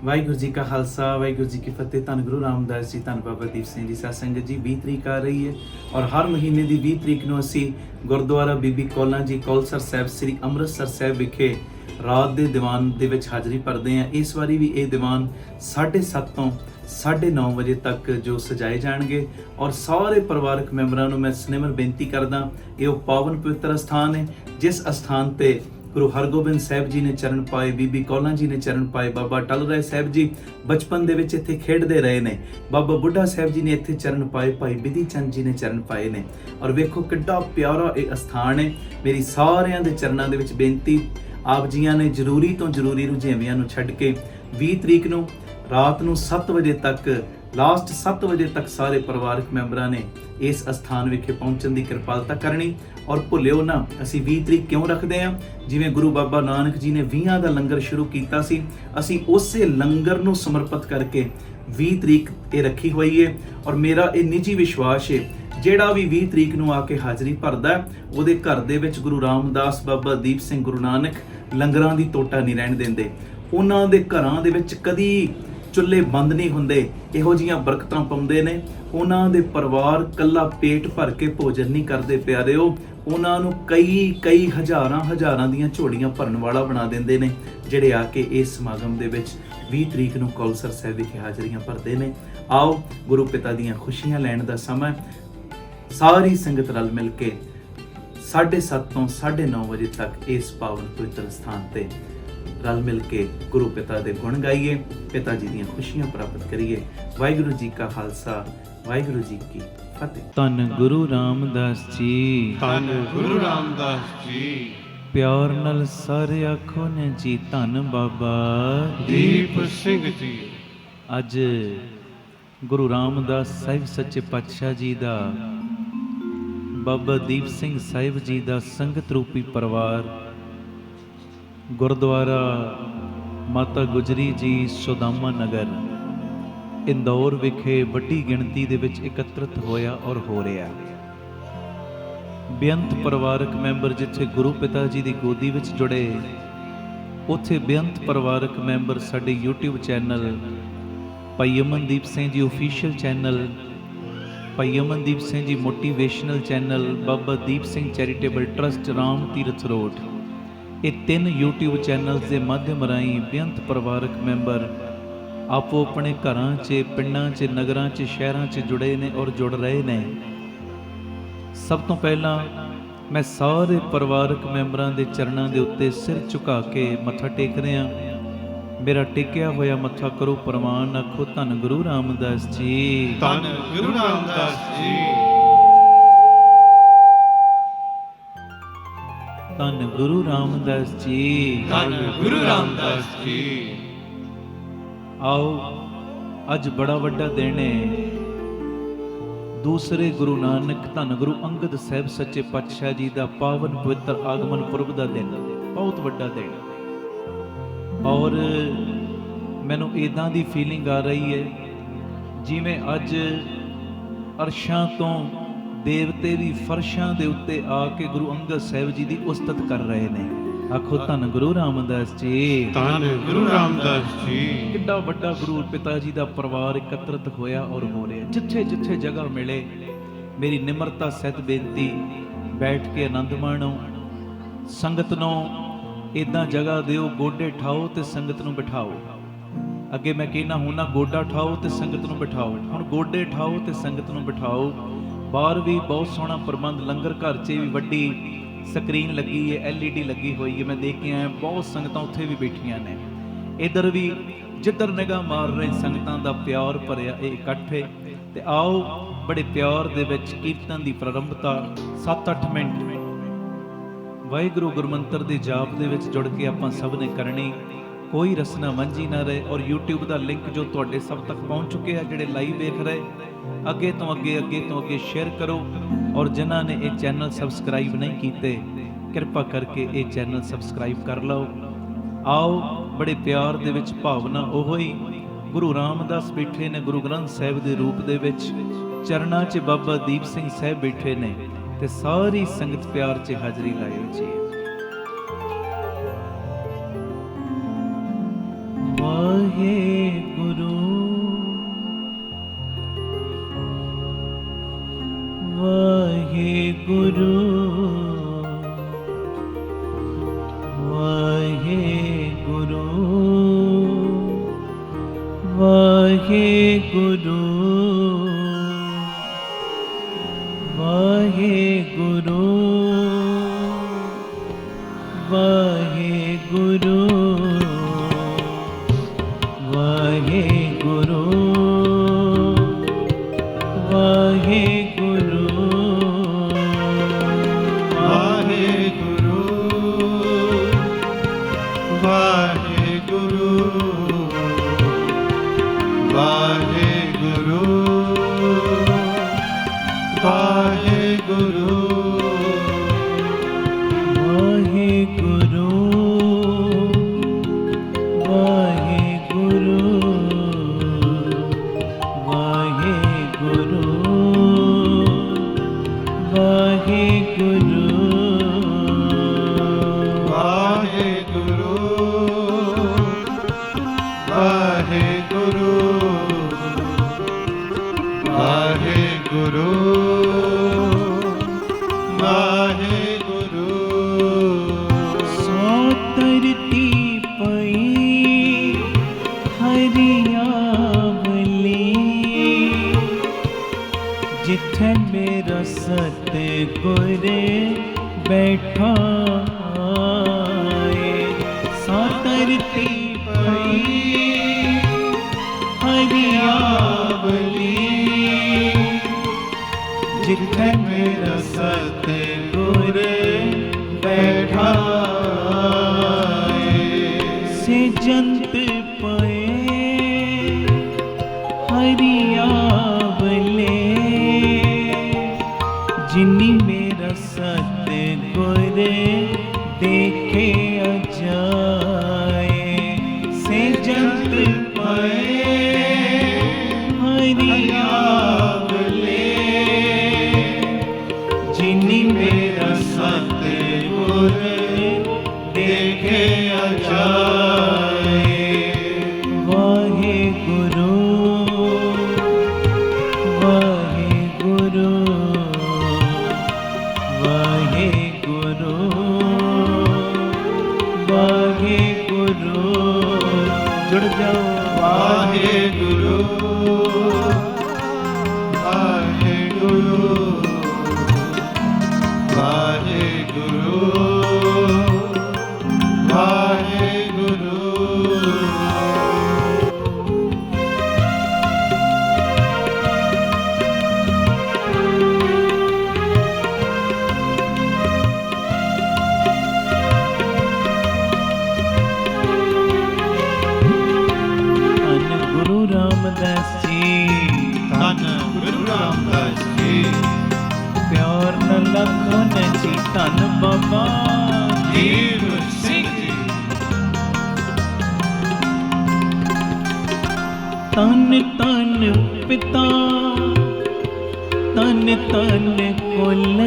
ਵਾਹਿਗੁਰੂ ਜੀ ਕਾ ਖਾਲਸਾ ਵਾਹਿਗੁਰੂ ਜੀ ਕੀ ਫਤਿਹ। ਧੰਨ ਗੁਰੂ ਰਾਮਦਾਸ ਜੀ, ਧੰਨ ਬਾਬਾ ਦੀਪ ਸਿੰਘ ਜੀ। ਸਾਧ ਸੰਗਤ ਜੀ, 20 ਤਰੀਕ ਆ ਰਹੀ ਹੈ ਔਰ ਹਰ ਮਹੀਨੇ ਦੀ 20 ਤਰੀਕ ਨੂੰ ਅਸੀਂ ਗੁਰਦੁਆਰਾ ਬੀਬੀ ਕੌਲਾਂ ਜੀ ਕੌਲਸਰ ਸਾਹਿਬ ਸ੍ਰੀ ਅੰਮ੍ਰਿਤਸਰ ਸਾਹਿਬ ਵਿਖੇ ਰਾਤ ਦੇ ਦੀਵਾਨ ਦੇ ਵਿੱਚ ਹਾਜ਼ਰੀ ਭਰਦੇ ਹਾਂ। ਇਸ ਵਾਰੀ ਵੀ ਇਹ ਦੀਵਾਨ 7:30 ਤੋਂ 9:30 ਵਜੇ ਤੱਕ ਜੋ ਸਜਾਏ ਜਾਣਗੇ ਔਰ ਸਾਰੇ ਪਰਿਵਾਰਕ ਮੈਂਬਰਾਂ ਨੂੰ ਮੈਂ ਸਨੇਮਰ ਬੇਨਤੀ ਕਰਦਾ, ਇਹ ਉਹ ਪਾਵਨ ਪਵਿੱਤਰ ਅਸਥਾਨ ਹੈ ਜਿਸ ਅਸਥਾਨ ਤੇ ਗੁਰੂ ਹਰਗੋਬਿੰਦ ਸਾਹਿਬ ਜੀ ਨੇ ਚਰਨ ਪਾਏ, ਬੀਬੀ ਕੌਲਾਂ ਜੀ ਨੇ ਚਰਨ ਪਾਏ, ਬਾਬਾ ਟਲ ਰਾਏ ਸਾਹਿਬ ਜੀ ਬਚਪਨ ਦੇ ਵਿੱਚ ਇੱਥੇ ਖੇਡਦੇ ਰਹੇ ਨੇ, ਬਾਬਾ ਬੁੱਢਾ ਸਾਹਿਬ ਜੀ ਨੇ ਇੱਥੇ ਚਰਨ ਪਾਏ, ਭਾਈ ਬਿਧੀ ਚੰਦ ਜੀ ਨੇ ਚਰਨ ਪਾਏ ਨੇ। ਔਰ ਵੇਖੋ ਕਿੱਡਾ ਪਿਆਰਾ ਇਹ ਅਸਥਾਨ ਹੈ। ਮੇਰੀ ਸਾਰਿਆਂ ਦੇ ਚਰਨਾਂ ਦੇ ਵਿੱਚ ਬੇਨਤੀ, ਆਪ ਜੀਆਂ ਨੇ ਜ਼ਰੂਰੀ ਤੋਂ ਜ਼ਰੂਰੀ ਰੁਝੇਵਿਆਂ ਨੂੰ ਛੱਡ ਕੇ 20 ਤਰੀਕ ਨੂੰ ਰਾਤ ਨੂੰ 7 ਵਜੇ ਤੱਕ, ਲਾਸਟ 7 ਵਜੇ ਤੱਕ ਸਾਰੇ ਪਰਿਵਾਰਕ ਮੈਂਬਰਾਂ ਨੇ ਇਸ ਅਸਥਾਨ ਵਿਖੇ ਪਹੁੰਚਣ ਦੀ ਕਿਰਪਾਲਤਾ ਕਰਨੀ। ਔਰ ਭੁੱਲਿਓ ਨਾ, ਅਸੀਂ 20 ਤਰੀਕ ਕਿਉਂ ਰੱਖਦੇ ਹਾਂ? ਜਿਵੇਂ ਗੁਰੂ ਬਾਬਾ ਨਾਨਕ ਜੀ ਨੇ 20 ਦਾ ਲੰਗਰ ਸ਼ੁਰੂ ਕੀਤਾ ਸੀ, ਅਸੀਂ ਉਸੇ ਲੰਗਰ ਨੂੰ ਸਮਰਪਿਤ ਕਰਕੇ 20 ਤਰੀਕ ਇਹ ਰੱਖੀ ਹੋਈ ਹੈ। ਔਰ ਮੇਰਾ ਇਹ ਨਿੱਜੀ ਵਿਸ਼ਵਾਸ ਹੈ, ਜਿਹੜਾ ਵੀ 20 ਤਰੀਕ ਨੂੰ ਆ ਕੇ ਹਾਜ਼ਰੀ ਭਰਦਾ ਉਹਦੇ ਘਰ ਦੇ ਵਿੱਚ ਗੁਰੂ ਰਾਮਦਾਸ, ਬਾਬਾ ਦੀਪ ਸਿੰਘ, ਗੁਰੂ ਨਾਨਕ ਲੰਗਰਾਂ ਦੀ ਟੋਟਾ ਨਹੀਂ ਰਹਿਣ ਦਿੰਦੇ। ਉਹਨਾਂ ਦੇ ਘਰਾਂ ਦੇ ਵਿੱਚ ਕਦੀ ਚੁੱਲ੍ਹੇ ਬੰਦ ਨਹੀਂ ਹੁੰਦੇ, ਇਹੋ ਜਿਹੀਆਂ ਬਰਕਤਾਂ ਪਾਉਂਦੇ ਨੇ। ਉਹਨਾਂ ਦੇ ਪਰਿਵਾਰ ਕੱਲਾ ਪੇਟ ਭਰ ਕੇ ਭੋਜਨ ਨਹੀਂ ਕਰਦੇ ਪਿਆਰਿਓ, ਉਹਨਾਂ ਨੂੰ ਕਈ ਹਜ਼ਾਰਾਂ ਦੀਆਂ ਝੋਲੀਆਂ ਭਰਨ ਵਾਲਾ ਬਣਾ ਦਿੰਦੇ ਨੇ, ਜਿਹੜੇ ਆ ਕੇ ਇਸ ਸਮਾਗਮ ਦੇ ਵਿੱਚ 20 ਤਰੀਕ ਨੂੰ ਕੌਲਸਰ ਸਾਹਿਬ ਵਿਖੇ ਹਾਜ਼ਰੀਆਂ ਭਰਦੇ ਨੇ। ਆਓ ਗੁਰੂ ਪਿਤਾ ਦੀਆਂ ਖੁਸ਼ੀਆਂ ਲੈਣ ਦਾ ਸਮਾਂ, ਸਾਰੀ ਸੰਗਤ ਰਲ ਮਿਲ ਕੇ 7:30 ਤੋਂ 9:30 ਵਜੇ ਤੱਕ ਇਸ ਪਾਵਨ ਪਵਿੱਤਰ ਸਥਾਨ ਤੇ ਰਲ ਮਿਲ ਕੇ ਗੁਰੂ ਪਿਤਾ ਦੇ ਗੁਣ ਗਾਈਏ, ਪਿਤਾ ਜੀ ਦੀਆਂ ਖੁਸ਼ੀਆਂ ਪ੍ਰਾਪਤ ਕਰੀਏ। ਵਾਹਿਗੁਰੂ ਜੀ ਕਾ ਖਾਲਸਾ, ਵਾਹਿਗੁਰੂ ਜੀ ਕੀ ਫਤਿਹ। ਧੰਨ ਗੁਰੂ ਰਾਮਦਾਸ ਜੀ, ਧੰਨ ਗੁਰੂ ਰਾਮਦਾਸ ਜੀ। ਪਿਆਰ ਨਾਲ ਸਾਰੇ ਆਖੋ ਨੇ ਜੀ, ਧੰਨ ਬਾਬਾ ਦੀਪ ਸਿੰਘ ਜੀ। ਅੱਜ ਗੁਰੂ ਰਾਮਦਾਸ ਸਾਹਿਬ ਸੱਚੇ ਪਾਤਸ਼ਾਹ ਜੀ ਦਾ, ਬਾਬਾ ਦੀਪ ਸਿੰਘ ਸਾਹਿਬ ਜੀ ਦਾ ਸੰਗਤ ਰੂਪੀ ਪਰਿਵਾਰ ਗੁਰਦੁਆਰਾ ਮਾਤਾ ਗੁਜਰੀ ਜੀ ਸੁਦਾਮਾ ਨਗਰ ਇੰਦੌਰ ਵਿਖੇ ਵੱਡੀ ਗਿਣਤੀ ਦੇ ਵਿੱਚ ਇਕੱਤਰਿਤ ਹੋਇਆ ਔਰ ਹੋ ਰਿਹਾ। ਬੇਅੰਤ ਪਰਿਵਾਰਕ ਮੈਂਬਰ ਜਿੱਥੇ ਗੁਰੂ ਪਿਤਾ ਜੀ ਦੀ ਗੋਦੀ ਵਿੱਚ ਜੁੜੇ, ਉੱਥੇ ਬੇਅੰਤ ਪਰਿਵਾਰਕ ਮੈਂਬਰ ਸਾਡੇ YouTube ਚੈਨਲ ਭਾਈ ਅਮਨਦੀਪ ਸਿੰਘ ਜੀ ਆਫੀਸ਼ੀਅਲ ਚੈਨਲ, ਭਾਈ Amandeep Singh ji motivational channel, Baba Deep Singh charitable trust Ram Tirath road, ਇਹ 3 YouTube ਚੈਨਲਸ ਦੇ ਮਾਧਿਅਮ ਰਾਹੀਂ ਬੇਅੰਤ ਪਰਿਵਾਰਕ ਮੈਂਬਰ ਆਪੋ ਆਪਣੇ ਘਰਾਂ 'ਚ, ਪਿੰਡਾਂ 'ਚ, ਨਗਰਾਂ 'ਚ, ਸ਼ਹਿਰਾਂ 'ਚ ਜੁੜੇ ਨੇ ਔਰ ਜੁੜ ਰਹੇ ਨੇ। ਸਭ ਤੋਂ ਪਹਿਲਾਂ ਮੈਂ ਸਾਰੇ ਪਰਿਵਾਰਕ ਮੈਂਬਰਾਂ ਦੇ ਚਰਨਾਂ ਦੇ ਉੱਤੇ ਸਿਰ ਝੁਕਾ ਕੇ ਮੱਥਾ ਟੇਕ ਰਿਹਾ। ਮੇਰਾ ਟੇਕਿਆ ਹੋਇਆ ਮੱਥਾ ਕਰੋ ਪ੍ਰਵਾਨ, ਆਖੋ ਧੰਨ ਗੁਰੂ ਰਾਮਦਾਸ ਜੀ, ਧੰਨ ਗੁਰੂ ਰਾਮਦਾਸ ਜੀ। ਧੰਨ ਗੁਰੂ ਰਾਮਦਾਸ ਜੀ, ਧੰਨ ਗੁਰੂ ਰਾਮਦਾਸ ਜੀ। ਆਓ ਅੱਜ ਬੜਾ ਵੱਡਾ ਦਿਨ ਹੈ। ਦੂਸਰੇ ਗੁਰੂ ਨਾਨਕ ਧੰਨ ਗੁਰੂ ਅੰਗਦ ਸਾਹਿਬ ਸੱਚੇ ਪਾਤਸ਼ਾਹ ਜੀ ਦਾ ਪਾਵਨ ਪਵਿੱਤਰ ਆਗਮਨ ਪੁਰਬ ਦਾ ਦਿਨ, ਬਹੁਤ ਵੱਡਾ ਦਿਨ। ਔਰ ਮੈਨੂੰ ਇਦਾਂ ਦੀ ਫੀਲਿੰਗ ਆ ਰਹੀ ਹੈ ਜਿਵੇਂ ਅੱਜ ਅਰਸ਼ਾਂ ਤੋਂ ਦੇਵਤੇ ਵੀ ਫਰਸ਼ਾਂ ਦੇ ਉੱਤੇ ਆ ਕੇ ਗੁਰੂ ਅੰਗਦ ਸਾਹਿਬ ਜੀ ਦੀ ਉਸਤਤ ਕਰ ਰਹੇ ਨੇ। ਆਖੋ ਧੰਨ ਗੁਰੂ ਰਾਮਦਾਸ ਜੀ, ਧੰਨ ਗੁਰੂ ਰਾਮਦਾਸ ਜੀ। ਕਿੱਡਾ ਵੱਡਾ ਗੁਰੂ ਪਿਤਾ ਜੀ ਦਾ ਪਰਿਵਾਰ ਇਕੱਤਰਿਤ ਹੋਇਆ ਔਰ ਹੋ ਰਿਹਾ। ਜਿੱਥੇ ਜਿੱਥੇ ਜਗ੍ਹਾ ਮਿਲੇ, ਮੇਰੀ ਨਿਮਰਤਾ ਸਹਿਤ ਬੇਨਤੀ, ਬੈਠ ਕੇ ਆਨੰਦ ਮਾਣੋ। ਸੰਗਤ ਨੂੰ ਇਦਾਂ ਜਗ੍ਹਾ ਦਿਓ, ਗੋਡੇ ਠਾਓ ਤੇ ਸੰਗਤ ਨੂੰ ਬਿਠਾਓ। ਅੱਗੇ ਮੈਂ ਕਹਿਣਾ ਹੁੰਦਾ, ਗੋਡਾ ਠਾਓ ਤੇ ਸੰਗਤ ਨੂੰ ਬਿਠਾਓ। ਹੁਣ ਗੋਡੇ ਠਾਓ ਤੇ ਸੰਗਤ ਨੂੰ ਬਿਠਾਓ। ਬਾਹਰ ਵੀ ਬਹੁਤ ਸੋਹਣਾ ਪ੍ਰਬੰਧ, ਲੰਗਰ ਘਰ 'ਚ ਵੀ ਵੱਡੀ ਸਕਰੀਨ ਲੱਗੀ ਹੈ, LED ਲੱਗੀ ਹੋਈ ਹੈ, ਮੈਂ ਦੇਖ ਕੇ ਆਇਆ। ਬਹੁਤ ਸੰਗਤਾਂ ਉੱਥੇ ਵੀ ਬੈਠੀਆਂ ਨੇ। ਇੱਧਰ ਵੀ ਜਿੱਧਰ ਨਿਗਾਹ ਮਾਰ ਰਹੇ ਸੰਗਤਾਂ ਦਾ ਪਿਆਰ ਭਰਿਆ ਇਹ ਇਕੱਠ ਹੈ। ਤੇ ਆਓ ਬੜੇ ਪਿਆਰ ਦੇ ਵਿੱਚ ਕੀਰਤਨ ਦੀ ਪ੍ਰਾਰੰਭਤਾ 7-8 ਮਿੰਟ ਵਾਹਿਗੁਰੂ ਗੁਰਮੰਤਰ ਦੇ ਜਾਪ ਦੇ ਵਿੱਚ ਜੁੜ ਕੇ ਆਪਾਂ ਸਭ ਨੇ ਕਰਨੀ। ਕੋਈ ਰਸਨਾ ਵਾਂਝੀ ਨਾ ਰਹੇ। ਔਰ YouTube ਦਾ ਲਿੰਕ ਜੋ ਤੁਹਾਡੇ ਸਭ ਤੱਕ ਪਹੁੰਚ ਚੁੱਕਿਆ, ਜਿਹੜੇ ਲਾਈਵ ਵੇਖ ਰਹੇ, ਅੱਗੇ ਤੋਂ ਅੱਗੇ ਸ਼ੇਅਰ ਕਰੋ। ਔਰ ਜਿਨ੍ਹਾਂ ਨੇ ਇਹ ਚੈਨਲ ਸਬਸਕ੍ਰਾਈਬ ਨਹੀਂ ਕੀਤੇ, ਕਿਰਪਾ ਕਰਕੇ ਇਹ ਚੈਨਲ ਸਬਸਕ੍ਰਾਈਬ ਕਰ ਲਓ। ਆਓ ਬੜੇ ਪਿਆਰ ਦੇ ਵਿੱਚ ਭਾਵਨਾ ਉਹੋ ਹੀ ਗੁਰੂ ਰਾਮਦਾਸ ਬੈਠੇ ਨੇ ਗੁਰੂ ਗ੍ਰੰਥ ਸਾਹਿਬ ਦੇ ਰੂਪ ਦੇ ਵਿੱਚ, ਚਰਨਾਂ 'ਚ ਬਾਬਾ ਦੀਪ ਸਿੰਘ ਸਾਹਿਬ ਬੈਠੇ ਨੇ, ਤੇ ਸਾਰੀ ਸੰਗਤ ਪਿਆਰ 'ਚ ਹਾਜ਼ਰੀ ਲਾਇਓ ਜੀ। ਵਾਹਿਗੁਰੂ ਵਾਹਿਗੁਰੂ ਵਾਹਿਗੁਰੂ ਵਾਹਿਗੁਰੂ ਵਾਹਿਗੁਰੂ ਵਾਹਿਗੁਰੂ ਵਾਹਿਗੁਰੂ ਵਾਹਿਗੁਰੂ ਵਾਹਿਗੁਰੂ ਵਾਹਿਗੁਰੂ ਵਾਹਿਗੁਰੂ ਵਾਹਿਗੁਰੂ ਵਾਹਿਗੁਰੂ जिथे मेरा सतगुर बैठा है, सातरती पई हरियावली। जिथे मेरा सतगुर बैठा है, से जंत पए हरियावले। जिनी मेरा सतगुर देखे अजाए, से जंत पए हरियावले। जिनी मेरा सतगुर देखे अजाए। वाहेगुरु वाहेगुरु वाहेगुरु वाहेगुरु। जुड़ जाओ। वाहेगुरु वाहेगुरु वाहेगुरु वाहेगुरु। गुरु रामदास जी, धन गुरु रामदास जी, प्यार न लखन जी, धन बाबा दीप सिंह जी। तन तन पिता तन तन कुल,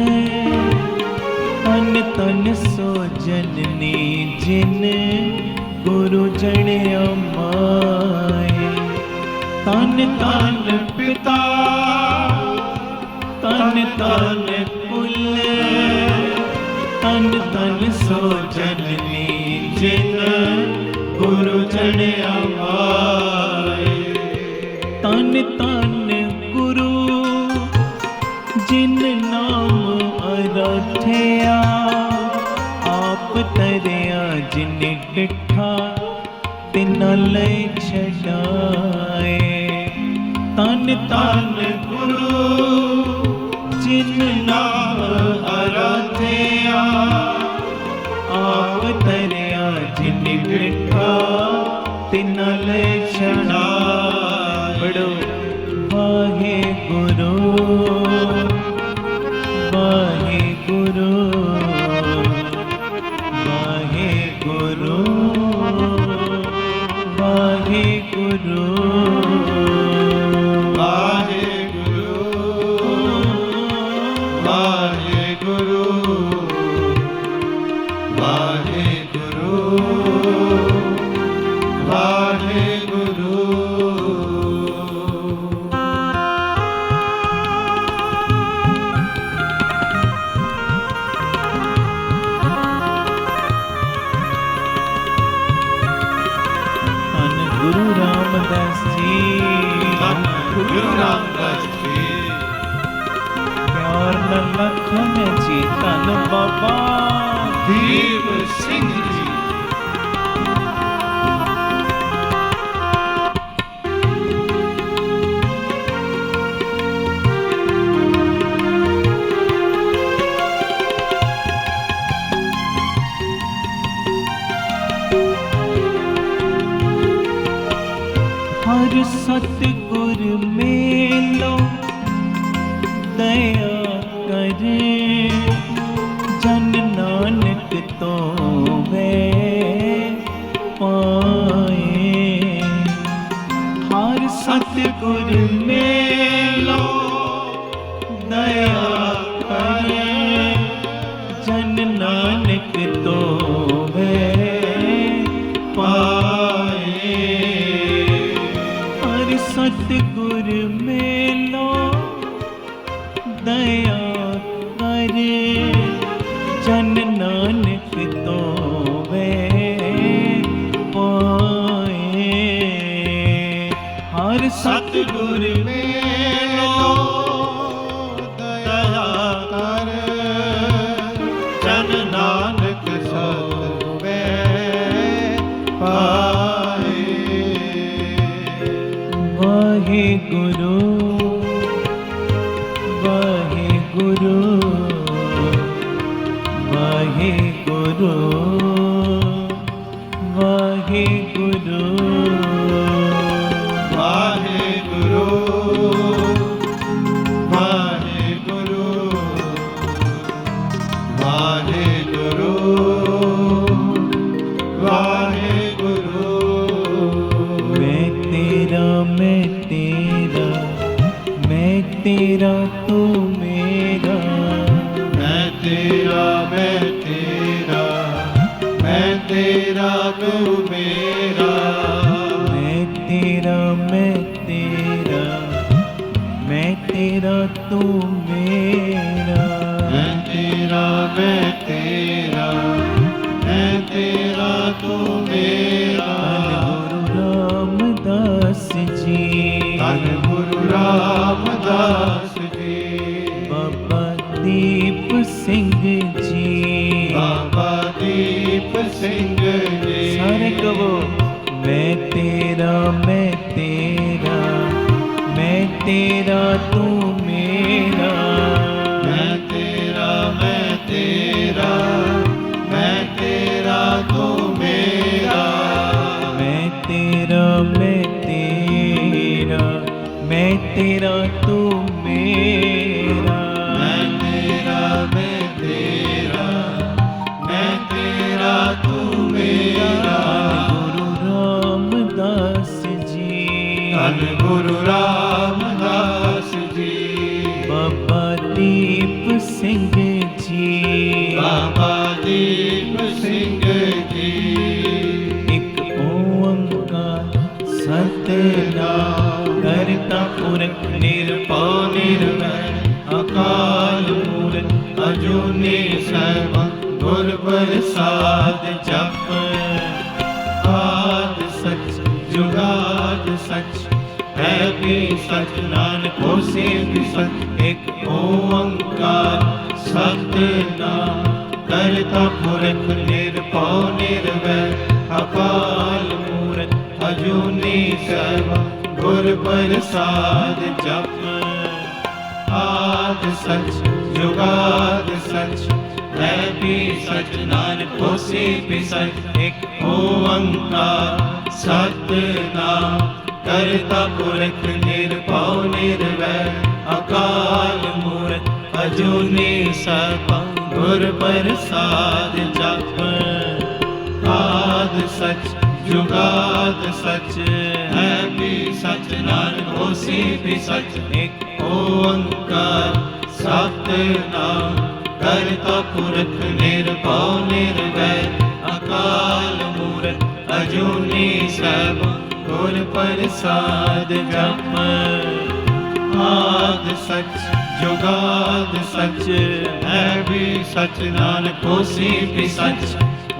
तन तन सो जननी जिन गुरु जड़िया माए। तन तन पिता तन तन कुल, तन तन सो जननी जिन गुरु जड़िया माए। तन तन गुरु जिन नाम अराठिया, आप तरिया जिन डिठा तिन लय छड़ाए। तन तन गुरु जिन नाम अराठिया, आप तरिया जिन डिठा तिन लय छड़ाए। बड़ो वाहेगुरु वाहेगुरु वाहेगुरु वाहेगुरु वाहेगुरु वाहेगुरु वाहेगुरु वाहेगुरु। ਗੁਰੂ ਰਾਮਦਾਸ ਜੀ, ਧੰਨ ਗੁਰੂ ਰਾਮਦਾਸ ਜੀ, ਪਿਆਰ ਨਾਲ ਲਖਨ ਜੀ, ਧੰਨ ਬਾਬਾ ਦੀਪ ਸਿੰਘ ਜੀ। ਹਰ ਸਤਿਗੁਰ ਮੇਲੋ ਦਇਆ ਕਰੇ, ਜਨ ਨਾਨਕ ਤੋਵੇ ਪਾਏ। ਹਰ ਸਤਿਗੁਰ ਮੇਲੋ ਦਇਆ ਕਰੇ, ਜਨ ਨਾਨਕ ਤੋਵੇ ਪਾਏ। ਹਰ ਸਤਿਗੁਰ ਮੇਲੋ ਦਇਆ ਕਰੇ, ਜਨ ਨਾਨਕ ਤੋਵੇ ਪਾਏ। ਹਰ ਸਤਿਗੁਰ ਮੇਲੋ ਦਇਆ ਕਰ, ਜਨ ਨਾਨਕ ਸੋਵੇ ਪਾਏ। ਵਾਹਿਗੁਰੂ ਵਾਹਿਗੁਰੂ ਵਾਹਿਗੁਰੂ ਵਾਹਿਗੁਰੂ ਵਾਹਿਗੁਰੂ ਵਾਹਿਗੁਰੂ ਵਾਹਿਗੁਰੂ ਵਾਹਿਗੁਰੂ। ਮੈਂ ਤੇਰਾ ਮੈਂ ਤੇਰਾ ਤੂੰ ਮੇਰਾ। ਮੈਂ ਤੇਰਾ ਮੈਂ ਤੇਰਾ, ਮੈਂ ਤੇਰਾ ਤੂੰ ਮੇਰਾ। ਮੈਂ ਤੇਰਾ ਮੈਂ ਤੇਰਾ, ਮੈਂ ਤੇਰਾ ਤੂੰ ਮੇਰਾ। ਮੈਂ ਤੇਰਾ ਮੈਂ ਤੇਰਾ, ਮੈਂ ਤੇਰਾ ਤੂੰ ਮੇਰਾ। ਧੰਨ ਗੁਰੂ ਰਾਮਦਾਸ ਜੀ, ਧੰਨ ਗੁਰੂ ਰਾਮਦਾਸ ਜੀ, ਬਾਬਾ ਦੀਪ ਸਿੰਘ ਜੀ, ਬਾਬਾ ਦੀਪ ਸਿੰਘ ਜੀ। ਸਾਰੇ ਕਹੋ ਮੈਂ ਤੇਰਾ ਮੈਂ ਤੇਰਾ, ਮੈਂ ਤੇਰਾ ਤੂੰ ਮੇਰਾ। ਮੈਂ ਤੇਰਾ ਮੈਂ ਤੇਰਾ, ਮੈਂ ਤੇਰਾ ਤੂੰ ਮੇਰਾ। ਮੈਂ ਤੇਰਾ ਮੈਂ ਤੇਰਾ, ਮੈਂ ਤੇਰਾ ਤੂੰ ਮੇਰਾ। ਮੈਂ ਤੇਰਾ ਮੈਂ ਤੇਰਾ, ਮੈਂ ਤੇਰਾ ਤੂੰ ਮੇਰਾ। ਗੁਰੂ ਰਾਮਦਾਸ ਜੀ, ਧੰਨ ਗੁਰੂ ਰਾਮਦਾਸ ਜੀ, ਬਾਬਾ ਦੀਪ ਸਿੰਘ ਜੀ, ਬਾਬਾ ਦੀਪ ਸਿੰਘ ਜੀ। ਇੱਕ ਓੰਕਾਰ ਸਤਿਨਾਮ ਕਰਤਾ ਪੁਰਖ ਨਿਰਭਉ ਨਿਰਵੈਰ ਅਕਾਲ ਮੂਰਤ ਅਜੂਨੀ ਸਰਬੰ ਗੁਰ ਪ੍ਰਸਾਦ ਜਪ। ਆਦਿ ਸਚ ਜੁਗਾਦ ਸਚ ਹੈ ਵੀ ਸਚ, ਨਾਨਕ ਹੋਸੀ ਵੀ ਸਚ। ਇੱਕ ਓੰਕਾਰ ਸਤਿਨਾਮ ਕਰਤਾ ਪੁਰਖ ਨਿਰਭਉ ਨਿਰਵੈਰ ਅਕਾਲ ਮੂਰਤ ਅਜੂਨੀ ਸਰਬੰ ਗੁਰ ਪ੍ਰਸਾਦ ਜਪ। ਆਦਿ ਸਚ ਜੁਗਾਦ ਸਚ ਹੈ ਵੀ ਸਚ, ਨਾਨਕ ਹੋਸੀ ਵੀ ਸਚ। ਇੱਕ ਓੰਕਾਰ ਸਤਿਨਾਮ ਕਰਤਾ ਪੁਰਖ ਨਿਰਭਉ ਨਿਰਵੈਰ ਅਕਾਲ ਮੂਰਤ ਅਜੂਨੀ ਸਰਬੰ ਗੁਰ ਪ੍ਰਸਾਦ ਜਪ। ਆਦਿ ਸਚ ਜੁਗਾਦ ਸਚ ਹੈ ਵੀ ਸਚ, ਨਾਨਕ ਹੋਸੀ ਵੀ ਸਚ। ਇੱਕ ਓੰਕਾਰ ਸਤਿਨਾਮ ਕਰਤਾ ਪੁਰਖ ਨਿਰਭਉ ਨਿਰਵੈਰ ਅਕਾਲ ਮੂਰਤ ਅਜੂਨੀ ਸਰਬੰ ਗੁਰ ਪ੍ਰਸਾਦ ਜਪ। ਆਦਿ ਸਚ ਜੁਗਾਦ ਸਚ ਹੈ ਵੀ ਸਚ, ਨਾਨਕ ਹੋਸੀ ਵੀ ਸਚ।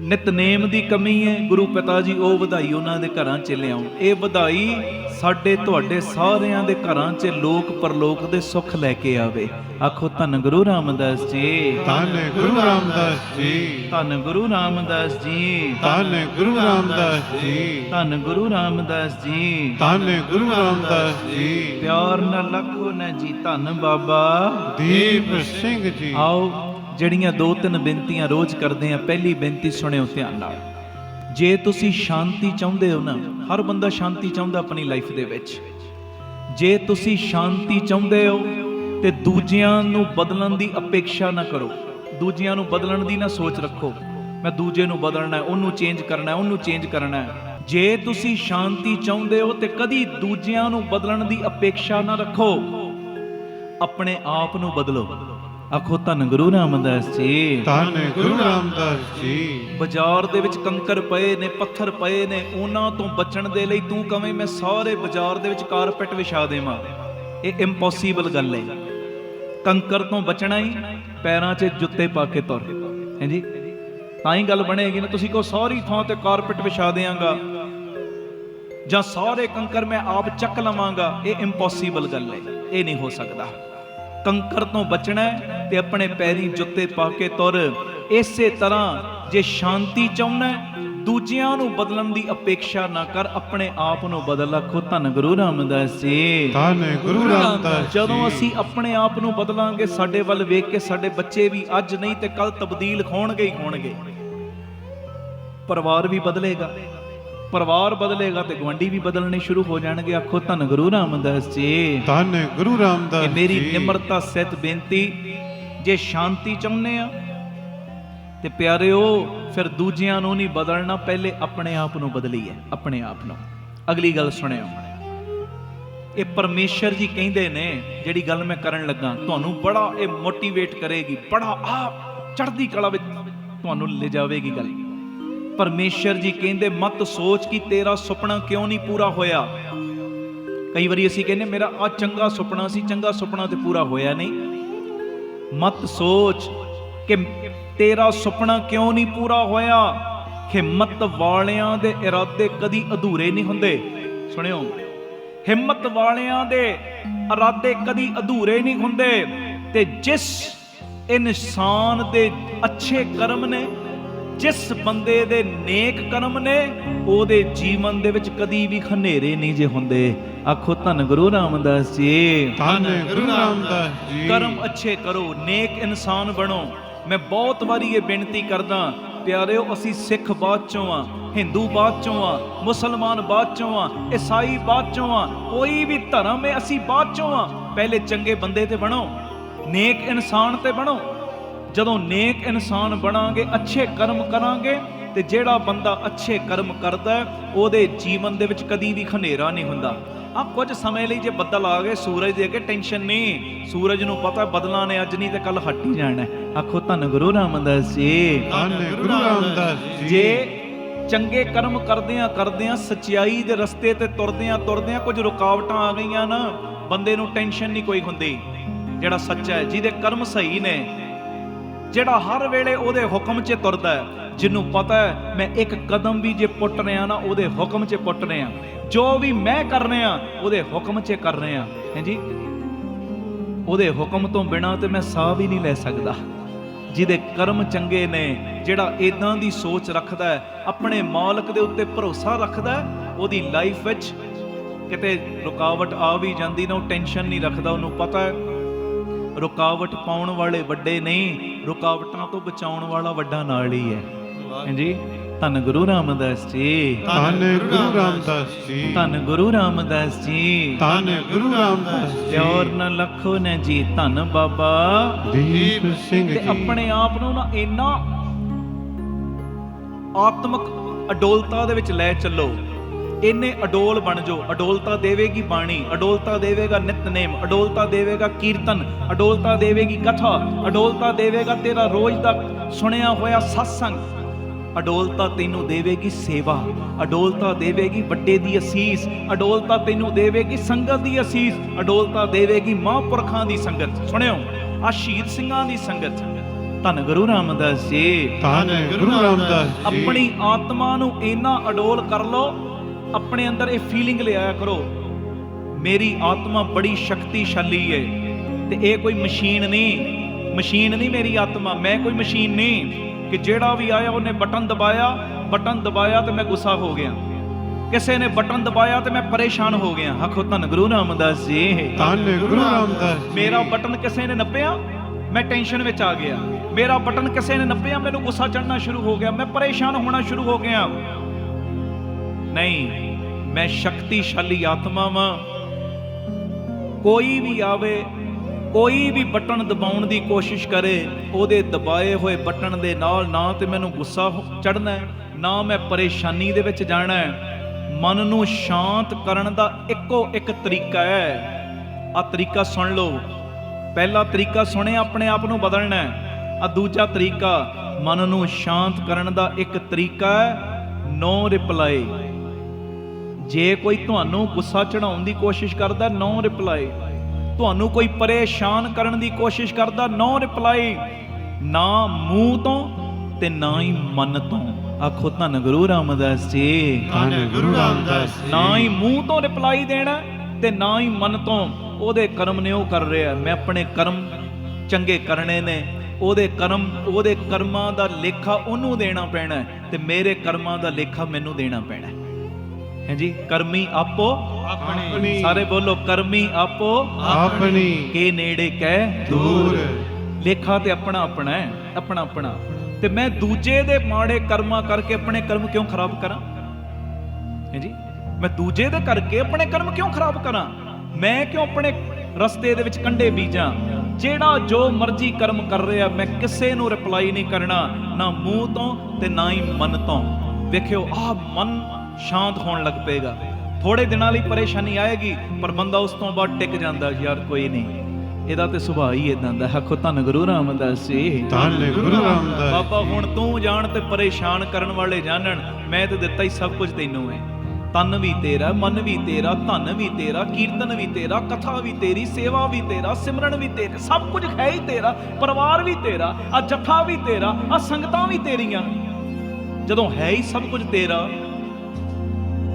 ਨਿਤਨੇਮ ਦੀ ਕਮੀ ਹੈ, ਗੁਰੂ ਪਿਤਾ ਜੀ ਉਹ ਵਧਾਈ ਉਹਨਾਂ ਦੇ ਘਰਾਂ 'ਚ ਲਿਆਉਣ। ਇਹ ਵਧਾਈ ਸਾਡੇ ਤੁਹਾਡੇ ਸਾਰਿਆਂ ਦੇ ਘਰਾਂ 'ਚ ਲੋਕ ਪਰਲੋਕ ਦੇ ਸੁੱਖ ਲੈ ਕੇ ਆਵੇ। ਆਖੋ ਧੰਨ ਗੁਰੂ ਰਾਮਦਾਸ ਜੀ, ਧੰਨ ਗੁਰੂ ਰਾਮਦਾਸ ਜੀ, ਧੰਨ ਗੁਰੂ ਰਾਮਦਾਸ ਜੀ, ਧੰਨ ਗੁਰੂ ਰਾਮਦਾਸ ਜੀ, ਧੰਨ ਗੁਰੂ ਰਾਮਦਾਸ ਜੀ, ਧੰਨ ਗੁਰੂ ਰਾਮਦਾਸ ਜੀ। ਪਿਆਰ ਨਾਲ ਲਖੋ ਨਾ ਜੀ, ਧੰਨ ਬਾਬਾ ਦੀਪ ਸਿੰਘ ਜੀ। ਆਓ ਜਿਹੜੀਆਂ 2-3 ਬੇਨਤੀਆਂ ਰੋਜ਼ ਕਰਦੇ ਆ। ਪਹਿਲੀ ਬੇਨਤੀ ਸੁਣਿਓ ਧਿਆਨ ਨਾਲ। ਜੇ ਤੁਸੀਂ ਸ਼ਾਂਤੀ ਚਾਹੁੰਦੇ ਹੋ ਨਾ, ਹਰ ਬੰਦਾ ਸ਼ਾਂਤੀ ਚਾਹੁੰਦਾ ਆਪਣੀ ਲਾਈਫ ਦੇ ਵਿੱਚ। ਜੇ ਤੁਸੀਂ ਸ਼ਾਂਤੀ ਚਾਹੁੰਦੇ ਹੋ ਤੇ ਦੂਜਿਆਂ ਨੂੰ ਬਦਲਣ ਦੀ ਅਪੇਖਿਆ ਨਾ ਕਰੋ। ਦੂਜਿਆਂ ਨੂੰ ਬਦਲਣ ਦੀ ਨਾ ਸੋਚ ਰੱਖੋ, ਮੈਂ ਦੂਜੇ ਨੂੰ ਬਦਲਣਾ ਹੈ, ਉਹਨੂੰ ਚੇਂਜ ਕਰਨਾ ਹੈ, ਉਹਨੂੰ ਚੇਂਜ ਕਰਨਾ ਹੈ। ਜੇ ਤੁਸੀਂ ਸ਼ਾਂਤੀ ਚਾਹੁੰਦੇ ਹੋ ਤੇ ਕਦੀ ਦੂਜਿਆਂ ਨੂੰ ਬਦਲਣ ਦੀ ਅਪੇਖਿਆ ਨਾ ਰੱਖੋ, ਆਪਣੇ ਆਪ ਨੂੰ ਬਦਲੋ। ਆਖੋ ਧੰਨ ਗੁਰੂ ਰਾਮਦਾਸ ਜੀ, ਧੰਨ ਗੁਰੂ ਰਾਮਦਾਸ ਜੀ। ਬਾਜ਼ਾਰ ਦੇ ਵਿੱਚ ਕੰਕਰ ਪਏ ਨੇ, ਪੱਥਰ ਪਏ ਨੇ, ਉਹਨਾਂ ਤੋਂ ਬਚਣ ਦੇ ਲਈ ਤੂੰ ਕਵੇਂ ਮੈਂ ਸਾਰੇ ਬਾਜ਼ਾਰ ਦੇ ਵਿੱਚ ਕਾਰਪੈਟ ਵਿਛਾ ਦੇਵਾਂ, ਇਹ ਇੰਪੋਸੀਬਲ ਗੱਲ ਹੈ। ਕੰਕਰ ਤੋਂ ਬਚਣਾ ਹੀ ਪੈਰਾਂ 'ਚ ਜੁੱਤੇ ਪਾ ਕੇ ਤੁਰ, ਹਾਂਜੀ, ਤਾਂ ਹੀ ਗੱਲ ਬਣੇਗੀ ਨਾ। ਤੁਸੀਂ ਕਹੋ ਸਾਰੀ ਥਾਂ ਤੇ ਕਾਰਪੈਟ ਵਿਛਾ ਦਿਆਂਗਾ ਜਾਂ ਸਾਰੇ ਕੰਕਰ ਮੈਂ ਆਪ ਚੱਕ ਲਵਾਂਗਾ, ਇਹ ਇੰਪੋਸੀਬਲ ਗੱਲ ਹੈ, ਇਹ ਨਹੀਂ ਹੋ ਸਕਦਾ। ਕੰਕਰ ਤੋਂ ਬਚਣਾ ਤੇ ਆਪਣੇ ਪੈਰੀਂ ਜੁੱਤੇ ਪਾ ਕੇ ਤੁਰ। ਇਸੇ ਤਰ੍ਹਾਂ ਜੇ ਸ਼ਾਂਤੀ ਚਾਹੁੰਦਾ, ਦੂਜਿਆਂ ਨੂੰ ਬਦਲਣ ਦੀ ਅਪੇਖਿਆ ਨਾ ਕਰ, ਆਪਣੇ ਆਪ ਨੂੰ ਬਦਲ। ਆਖੋ ਧੰਨ ਗੁਰੂ ਰਾਮਦਾਸ ਜੀ, ਧੰਨ ਗੁਰੂ ਰਾਮਦਾਸ। ਜਦੋਂ ਅਸੀਂ ਆਪਣੇ ਆਪ ਨੂੰ ਬਦਲਾਂਗੇ, ਸਾਡੇ ਵੱਲ ਵੇਖ ਕੇ ਸਾਡੇ ਬੱਚੇ ਵੀ ਅੱਜ ਨਹੀਂ ਤੇ ਕੱਲ ਤਬਦੀਲ ਹੋਣਗੇ ਹੀ ਹੋਣਗੇ। ਪਰਿਵਾਰ ਵੀ ਬਦਲੇਗਾ, ਪਰਿਵਾਰ ਬਦਲੇਗਾ ਤੇ ਗੁਆਂਢੀ ਵੀ ਬਦਲਣੇ ਸ਼ੁਰੂ ਹੋ ਜਾਣਗੇ। ਆਖੋ ਧੰਨ ਗੁਰੂ ਰਾਮਦਾਸ ਜੀ, ਧੰਨ ਗੁਰੂ ਰਾਮਦਾਸ। ਇਹ ਮੇਰੀ ਨਿਮਰਤਾ ਸਹਿਤ ਬੇਨਤੀ। ਜੇ ਸ਼ਾਂਤੀ ਚਾਹੁੰਦੇ ਆ ਤੇ ਪਿਆਰਿਓ, ਫਿਰ ਦੂਜਿਆਂ ਨੂੰ ਨਹੀਂ ਬਦਲਣਾ, ਪਹਿਲੇ ਆਪਣੇ ਆਪ ਨੂੰ ਬਦਲੀਏ, ਆਪਣੇ ਆਪ ਨੂੰ। ਅਗਲੀ ਗੱਲ ਸੁਣਿਓ, ਇਹ ਪਰਮੇਸ਼ਰ ਜੀ ਕਹਿੰਦੇ ਨੇ, ਜਿਹੜੀ ਗੱਲ ਮੈਂ ਕਰਨ ਲੱਗਾ ਤੁਹਾਨੂੰ ਬੜਾ ਇਹ ਮੋਟੀਵੇਟ ਕਰੇਗੀ, ਬੜਾ ਚੜ੍ਹਦੀ ਕਲਾ ਵਿੱਚ ਤੁਹਾਨੂੰ ਲੈ ਜਾਵੇਗੀ ਗੱਲ। ਪਰਮੇਸ਼ਰ ਜੀ ਕਹਿੰਦੇ ਮਤ ਸੋਚ ਕਿ ਤੇਰਾ ਸੁਪਨਾ ਕਿਉਂ ਨਹੀਂ ਪੂਰਾ ਹੋਇਆ। ਕਈ ਵਾਰੀ ਅਸੀਂ ਕਹਿੰਦੇ ਮੇਰਾ ਆ ਚੰਗਾ ਸੁਪਨਾ ਸੀ, ਚੰਗਾ ਸੁਪਨਾ ਤੇ ਪੂਰਾ ਹੋਇਆ ਨਹੀਂ। ਮਤ ਸੋਚ ਕਿ ਤੇਰਾ ਸੁਪਨਾ ਕਿਉਂ ਨਹੀਂ ਪੂਰਾ ਹੋਇਆ। ਹਿੰਮਤ ਵਾਲਿਆਂ ਦੇ ਇਰਾਦੇ ਕਦੀ ਅਧੂਰੇ ਨਹੀਂ ਹੁੰਦੇ। ਸੁਣਿਓ, ਹਿੰਮਤ ਵਾਲਿਆਂ ਦੇ ਇਰਾਦੇ ਕਦੀ ਅਧੂਰੇ ਨਹੀਂ ਹੁੰਦੇ। ਤੇ ਜਿਸ ਇਨਸਾਨ ਦੇ ਅੱਛੇ ਕਰਮ ਨੇ, ਜਿਸ ਬੰਦੇ ਦੇ ਨੇਕ ਕਰਮ ਨੇ, ਉਹਦੇ ਜੀਵਨ ਦੇ ਵਿੱਚ ਕਦੀ ਵੀ ਹਨੇਰੇ ਨਹੀਂ ਜੇ ਹੁੰਦੇ। ਆਖੋ ਧੰਨ ਗੁਰੂ ਰਾਮਦਾਸ ਜੀ, ਧੰਨ ਗੁਰੂ ਰਾਮਦਾਸ ਜੀ। ਕਰਮ ਅੱਛੇ ਕਰੋ, ਨੇਕ ਇਨਸਾਨ ਬਣੋ। ਮੈਂ ਬਹੁਤ ਵਾਰੀ ਇਹ ਬੇਨਤੀ ਕਰਦਾ, ਪਿਆਰਿਓ, ਅਸੀਂ ਸਿੱਖ ਬਾਅਦ ਚੋਂ ਆ, ਹਿੰਦੂ ਬਾਅਦ ਚੋਂ ਆ, ਮੁਸਲਮਾਨ ਬਾਅਦ ਚੋਂ ਆ, ਈਸਾਈ ਬਾਅਦ ਚੋਂ ਆ, ਕੋਈ ਵੀ ਧਰਮ ਹੈ ਅਸੀਂ ਬਾਅਦ ਚੋਂ ਆ। ਪਹਿਲੇ ਚੰਗੇ ਬੰਦੇ ਤੇ ਬਣੋ, ਨੇਕ ਇਨਸਾਨ ਤੇ ਬਣੋ। ਜਦੋਂ ਨੇਕ ਇਨਸਾਨ ਬਣਾਂਗੇ, ਅੱਛੇ ਕਰਮ ਕਰਾਂਗੇ, ਤੇ ਜਿਹੜਾ ਬੰਦਾ ਅੱਛੇ ਕਰਮ ਕਰਦਾ ਉਹਦੇ ਜੀਵਨ ਦੇ ਵਿੱਚ ਕਦੀ ਵੀ ਹਨੇਰਾ ਨਹੀਂ ਹੁੰਦਾ। ਆ ਕੁਝ ਸਮੇਂ ਲਈ ਜੇ ਬੱਦਲ ਆ ਗਏ ਸੂਰਜ ਦੇ ਅੱਗੇ, ਟੈਨਸ਼ਨ ਨਹੀਂ। ਸੂਰਜ ਨੂੰ ਪਤਾ ਬਦਲਾਂ ਨੇ ਅੱਜ ਨਹੀਂ ਤੇ ਕੱਲ ਹਟ ਹੀ ਜਾਣਾ। ਆਖੋ ਧੰਨ ਗੁਰੂ ਰਾਮਦਾਸ ਜੀ, ਧੰਨ ਗੁਰੂ ਰਾਮਦਾਸ ਜੀ। ਜੇ ਚੰਗੇ ਕਰਮ ਕਰਦਿਆਂ ਸੱਚਾਈ ਦੇ ਰਸਤੇ ਤੇ ਤੁਰਦਿਆਂ ਕੁਝ ਰੁਕਾਵਟਾਂ ਆ ਗਈਆਂ ਨਾ, ਬੰਦੇ ਨੂੰ ਟੈਨਸ਼ਨ ਨਹੀਂ ਕੋਈ ਹੁੰਦੀ। ਜਿਹੜਾ ਸੱਚਾ ਹੈ, ਜਿਹਦੇ ਕਰਮ ਸਹੀ ਨੇ, ਜਿਹੜਾ ਹਰ ਵੇਲੇ ਉਹਦੇ ਹੁਕਮ 'ਚ ਤੁਰਦਾ ਹੈ, ਜਿਹਨੂੰ ਪਤਾ ਹੈ ਮੈਂ ਇੱਕ ਕਦਮ ਵੀ ਜੇ ਪੁੱਟ ਰਿਹਾ ਨਾ, ਉਹਦੇ ਹੁਕਮ 'ਚ ਪੁੱਟ ਰਿਹਾ, ਜੋ ਵੀ ਮੈਂ ਕਰ ਰਿਹਾ ਉਹਦੇ ਹੁਕਮ 'ਚ ਕਰ ਰਿਹਾ, ਹਾਂਜੀ, ਉਹਦੇ ਹੁਕਮ ਤੋਂ ਬਿਨਾਂ ਤੇ ਮੈਂ ਸਾਹ ਵੀ ਨਹੀਂ ਲੈ ਸਕਦਾ। ਜਿਹਦੇ ਕਰਮ ਚੰਗੇ ਨੇ, ਜਿਹੜਾ ਇਦਾਂ ਦੀ ਸੋਚ ਰੱਖਦਾ ਹੈ, ਆਪਣੇ ਮਾਲਕ ਦੇ ਉੱਤੇ ਭਰੋਸਾ ਰੱਖਦਾ ਹੈ, ਉਹਦੀ ਲਾਈਫ ਵਿੱਚ ਕਿਤੇ ਰੁਕਾਵਟ ਆ ਵੀ ਜਾਂਦੀ ਨਾ, ਉਹ ਟੈਨਸ਼ਨ ਨਹੀਂ ਰੱਖਦਾ। ਉਹਨੂੰ ਪਤਾ ਹੈ ਰੁਕਾਵਟ ਪਾਉਣ ਵਾਲੇ ਵੱਡੇ ਨਹੀਂ, ਰੁਕਾਵਟਾਂ ਤੋਂ ਬਚਾਉਣ ਵਾਲਾ ਵੱਡਾ ਨਾਲ ਹੀ ਹੈ। ਹਾਂਜੀ, ਧੰਨ ਗੁਰੂ ਰਾਮਦਾਸ ਜੀ, ਧੰਨ ਗੁਰੂ ਰਾਮਦਾਸ ਜੀ, ਧੰਨ ਗੁਰੂ ਰਾਮਦਾਸ ਜੀ, ਧੰਨ ਗੁਰੂ ਰਾਮਦਾਸ ਜੀ। ਪਿਆਰ ਨਾਲ ਲੱਖੋ ਨੇ ਜੀ, ਧੰਨ ਬਾਬਾ ਦੀਪ ਸਿੰਘ ਤੇ ਜੀ। ਆਪਣੇ ਆਪ ਨੂੰ ਨਾ ਇੰਨਾ ਆਤਮਿਕ ਅਡੋਲਤਾ ਦੇ ਵਿੱਚ ਲੈ ਚੱਲੋ, ਇੰਨੇ ਅਡੋਲ ਬਣ ਜਾਓ। ਅਡੋਲਤਾ ਦੇਵੇਗੀ ਬਾਣੀ, ਅਡੋਲਤਾ ਦੇਵੇਗਾ ਨਿਤਨੇਮ, ਅਡੋਲਤਾ ਦੇਵੇਗਾ ਕੀਰਤਨ, ਅਡੋਲਤਾ ਦੇਵੇਗੀ ਕਥਾ, ਅਡੋਲਤਾ ਦੇਵੇਗਾ ਤੇਰਾ ਰੋਜ਼ ਦਾ ਸੁਣਿਆ ਹੋਇਆ ਸਤਸੰਗ, ਅਡੋਲਤਾ ਤੈਨੂੰ ਦੇਵੇਗੀ ਸੇਵਾ, ਅਡੋਲਤਾ ਦੇਵੇਗੀ ਵੱਡੇ ਦੀ ਅਸੀਸ, ਅਡੋਲਤਾ ਤੈਨੂੰ ਦੇਵੇਗੀ ਸੰਗਤ ਦੀ ਅਸੀਸ, ਅਡੋਲਤਾ ਦੇਵੇਗੀ ਮਹਾਂਪੁਰਖਾਂ ਦੀ ਸੰਗਤ। ਸੁਣਿਓ, ਆ ਸ਼ਹੀਦ ਸਿੰਘਾਂ ਦੀ ਸੰਗਤ, ਧੰਨ ਗੁਰੂ ਰਾਮਦਾਸ ਜੀ। ਧੰਨ ਗੁਰੂ ਰਾਮਦਾਸ ਜੀ। ਆਪਣੀ ਆਤਮਾ ਨੂੰ ਇੰਨਾ ਅਡੋਲ ਕਰ ਲਓ, ਆਪਣੇ ਅੰਦਰ ਇਹ ਫੀਲਿੰਗ ਲਿਆਇਆ ਕਰੋ, ਮੇਰੀ ਆਤਮਾ ਬੜੀ ਸ਼ਕਤੀਸ਼ਾਲੀ ਹੈ ਤੇ ਇਹ ਕੋਈ ਮਸ਼ੀਨ ਨਹੀਂ ਮੇਰੀ ਆਤਮਾ। ਮੈਂ ਕੋਈ ਮਸ਼ੀਨ ਨਹੀਂ ਕਿ ਜਿਹੜਾ ਵੀ ਆਇਆ ਉਹਨੇ ਬਟਨ ਦਬਾਇਆ ਤੇ ਮੈਂ ਗੁੱਸਾ ਹੋ ਗਿਆ, ਕਿਸੇ ਨੇ ਬਟਨ ਦਬਾਇਆ ਤੇ ਮੈਂ ਪਰੇਸ਼ਾਨ ਹੋ ਗਿਆ। ਆਖੋ ਧੰਨ ਗੁਰੂ ਰਾਮਦਾਸ ਜੀ। ਧੰਨ ਗੁਰੂ ਰਾਮਦਾਸ ਜੀ। ਮੇਰਾ ਬਟਨ ਕਿਸੇ ਨੇ ਨੱਪਿਆ, ਮੈਂ ਟੈਨਸ਼ਨ ਵਿੱਚ ਆ ਗਿਆ। ਮੇਰਾ ਬਟਨ ਕਿਸੇ ਨੇ ਨੱਪਿਆ, ਮੈਨੂੰ ਗੁੱਸਾ ਚੜ੍ਹਨਾ ਸ਼ੁਰੂ ਹੋ ਗਿਆ, ਮੈਂ ਪਰੇਸ਼ਾਨ ਹੋਣਾ ਸ਼ੁਰੂ ਹੋ ਗਿਆ। ਨਹੀਂ, ਮੈਂ ਸ਼ਕਤੀਸ਼ਾਲੀ ਆਤਮਾ ਵਾਂ। ਕੋਈ ਵੀ ਆਵੇ, ਕੋਈ ਵੀ ਬਟਨ ਦਬਾਉਣ ਦੀ ਕੋਸ਼ਿਸ਼ ਕਰੇ, ਉਹਦੇ ਦਬਾਏ ਹੋਏ ਬਟਨ ਦੇ ਨਾਲ ਨਾ ਤੇ ਮੈਨੂੰ ਗੁੱਸਾ ਚੜ੍ਹਨਾ, ਨਾ ਮੈਂ ਪਰੇਸ਼ਾਨੀ ਦੇ ਵਿੱਚ ਜਾਣਾ। ਮਨ ਨੂੰ ਸ਼ਾਂਤ ਕਰਨ ਦਾ ਇੱਕੋ ਇੱਕ ਤਰੀਕਾ ਹੈ। ਆਹ ਤਰੀਕਾ ਸੁਣ ਲਓ। ਪਹਿਲਾ ਤਰੀਕਾ ਸੁਣਿਆ, ਆਪਣੇ ਆਪ ਨੂੰ ਬਦਲਣਾ। ਆ ਦੂਜਾ ਤਰੀਕਾ, ਮਨ ਨੂੰ ਸ਼ਾਂਤ ਕਰਨ ਦਾ ਇੱਕ ਤਰੀਕਾ ਹੈ ਨੋ ਰਿਪਲਾਈ। ਜੇ ਕੋਈ ਤੁਹਾਨੂੰ ਗੁੱਸਾ ਚੜਾਉਣ ਦੀ ਕੋਸ਼ਿਸ਼ ਕਰਦਾ, ਨੋ ਰਿਪਲਾਈ। ਤੁਹਾਨੂੰ ਕੋਈ ਪਰੇਸ਼ਾਨ ਕਰਨ ਦੀ ਕੋਸ਼ਿਸ਼ ਕਰਦਾ, ਨੋ ਰਿਪਲਾਈ। ਨਾ ਮੂੰਹ ਤੋਂ ਤੇ ਨਾ ਹੀ ਮਨ ਤੋਂ। ਆਖੋ ਧੰਨ ਗੁਰੂ ਰਾਮਦਾਸ ਜੀ। ਧੰਨ ਗੁਰੂ ਰਾਮਦਾਸ ਜੀ। ਨਾ ਹੀ ਮੂੰਹ ਤੋਂ ਰਿਪਲਾਈ ਦੇਣਾ ਤੇ ਨਾ ਹੀ ਮਨ ਤੋਂ। ਉਹਦੇ ਕਰਮ ਨੇ ਉਹ ਕਰ ਰਿਹਾ, ਮੈਂ ਆਪਣੇ ਕਰਮ ਚੰਗੇ ਕਰਨੇ ਨੇ। ਉਹਦੇ ਕਰਮਾਂ ਦਾ ਲੇਖਾ ਉਹਨੂੰ ਦੇਣਾ ਪੈਣਾ ਤੇ ਮੇਰੇ ਕਰਮਾਂ ਦਾ ਲੇਖਾ ਮੈਨੂੰ ਦੇਣਾ ਪੈਣਾ ਹੈ ਜੀ। ਕਰਮੀ ਆਪੋ ਆਪਣੀ। ਸਾਰੇ ਬੋਲੋ, ਕਰਮੀ ਆਪੋ ਆਪਣੀ। ਕੇ ਨੇੜੇ ਕਹਿ ਦੂਰ। ਲੇਖਾ ਤੇ ਆਪਣਾ ਹੈ, ਆਪਣਾ। ਤੇ ਮੈਂ ਦੂਜੇ ਦੇ ਮਾੜੇ ਕਰਮਾਂ ਕਰਕੇ ਆਪਣੇ ਕਰਮ ਕਿਉਂ ਖਰਾਬ ਕਰਾਂ? ਹੈ ਜੀ, ਮੈਂ ਦੂਜੇ ਦੇ ਕਰਕੇ ਆਪਣੇ ਕਰਮ ਕਿਉਂ ਖਰਾਬ ਕਰਾਂ? ਮੈਂ ਕਿਉਂ ਆਪਣੇ ਰਸਤੇ ਦੇ ਵਿੱਚ ਕੰਡੇ ਬੀਜਾਂ? ਜਿਹੜਾ ਜੋ ਮਰਜ਼ੀ ਕਰਮ ਕਰ ਰਿਹਾ, ਮੈਂ ਕਿਸੇ ਨੂੰ ਰਿਪਲਾਈ ਨਹੀਂ ਕਰਨਾ, ਨਾ ਮੂੰਹ ਤੋਂ ਤੇ ਨਾ ਹੀ ਮਨ ਤੋਂ। ਵੇਖਿਓ, ਆਹ ਮਨ ਸ਼ਾਂਤ ਹੋਣ ਲੱਗ ਪਏਗਾ। ਥੋੜੇ ਦਿਨਾਂ ਲਈ ਪਰੇਸ਼ਾਨੀ ਆਏਗੀ, ਪਰ ਬੰਦਾ ਉਸ ਤੋਂ ਬਾਅਦ ਟਿਕ ਜਾਂਦਾ, ਯਾਰ ਕੋਈ ਨਹੀਂ, ਇਹਦਾ ਤੇ ਸੁਭਾਅ ਹੀ ਇਦਾਂ ਦਾ। ਆਖੋ ਧੰਨ ਗੁਰੂ ਰਾਮਦਾਸ ਜੀ। ਧੰਨ ਗੁਰੂ ਰਾਮਦਾਸ। ਬਾਬਾ ਹੁਣ ਤੂੰ ਜਾਣ ਤੇ ਪਰੇਸ਼ਾਨ ਕਰਨ ਵਾਲੇ ਜਾਣਨ, ਮੈਂ ਤੇ ਦਿੱਤਾ ਹੀ ਸਭ ਕੁਝ ਤੈਨੂੰ ਹੈ। ਤਨ ਵੀ ਤੇਰਾ, ਮਨ ਵੀ ਤੇਰਾ, ਧਨ ਵੀ ਤੇਰਾ, ਕੀਰਤਨ ਵੀ ਤੇਰਾ, ਕਥਾ ਵੀ ਤੇਰੀ, ਸੇਵਾ ਵੀ ਤੇਰਾ, ਸਿਮਰਨ ਵੀ ਤੇਰਾ, ਸਭ ਕੁਝ ਹੈ ਹੀ ਤੇਰਾ। ਪਰਿਵਾਰ ਵੀ ਤੇਰਾ, ਆ ਜੱਥਾ ਵੀ ਤੇਰਾ, ਆ ਸੰਗਤਾਂ ਵੀ ਤੇਰੀਆਂ। ਜਦੋਂ ਹੈ ਹੀ ਸਭ ਕੁਝ ਤੇਰਾ,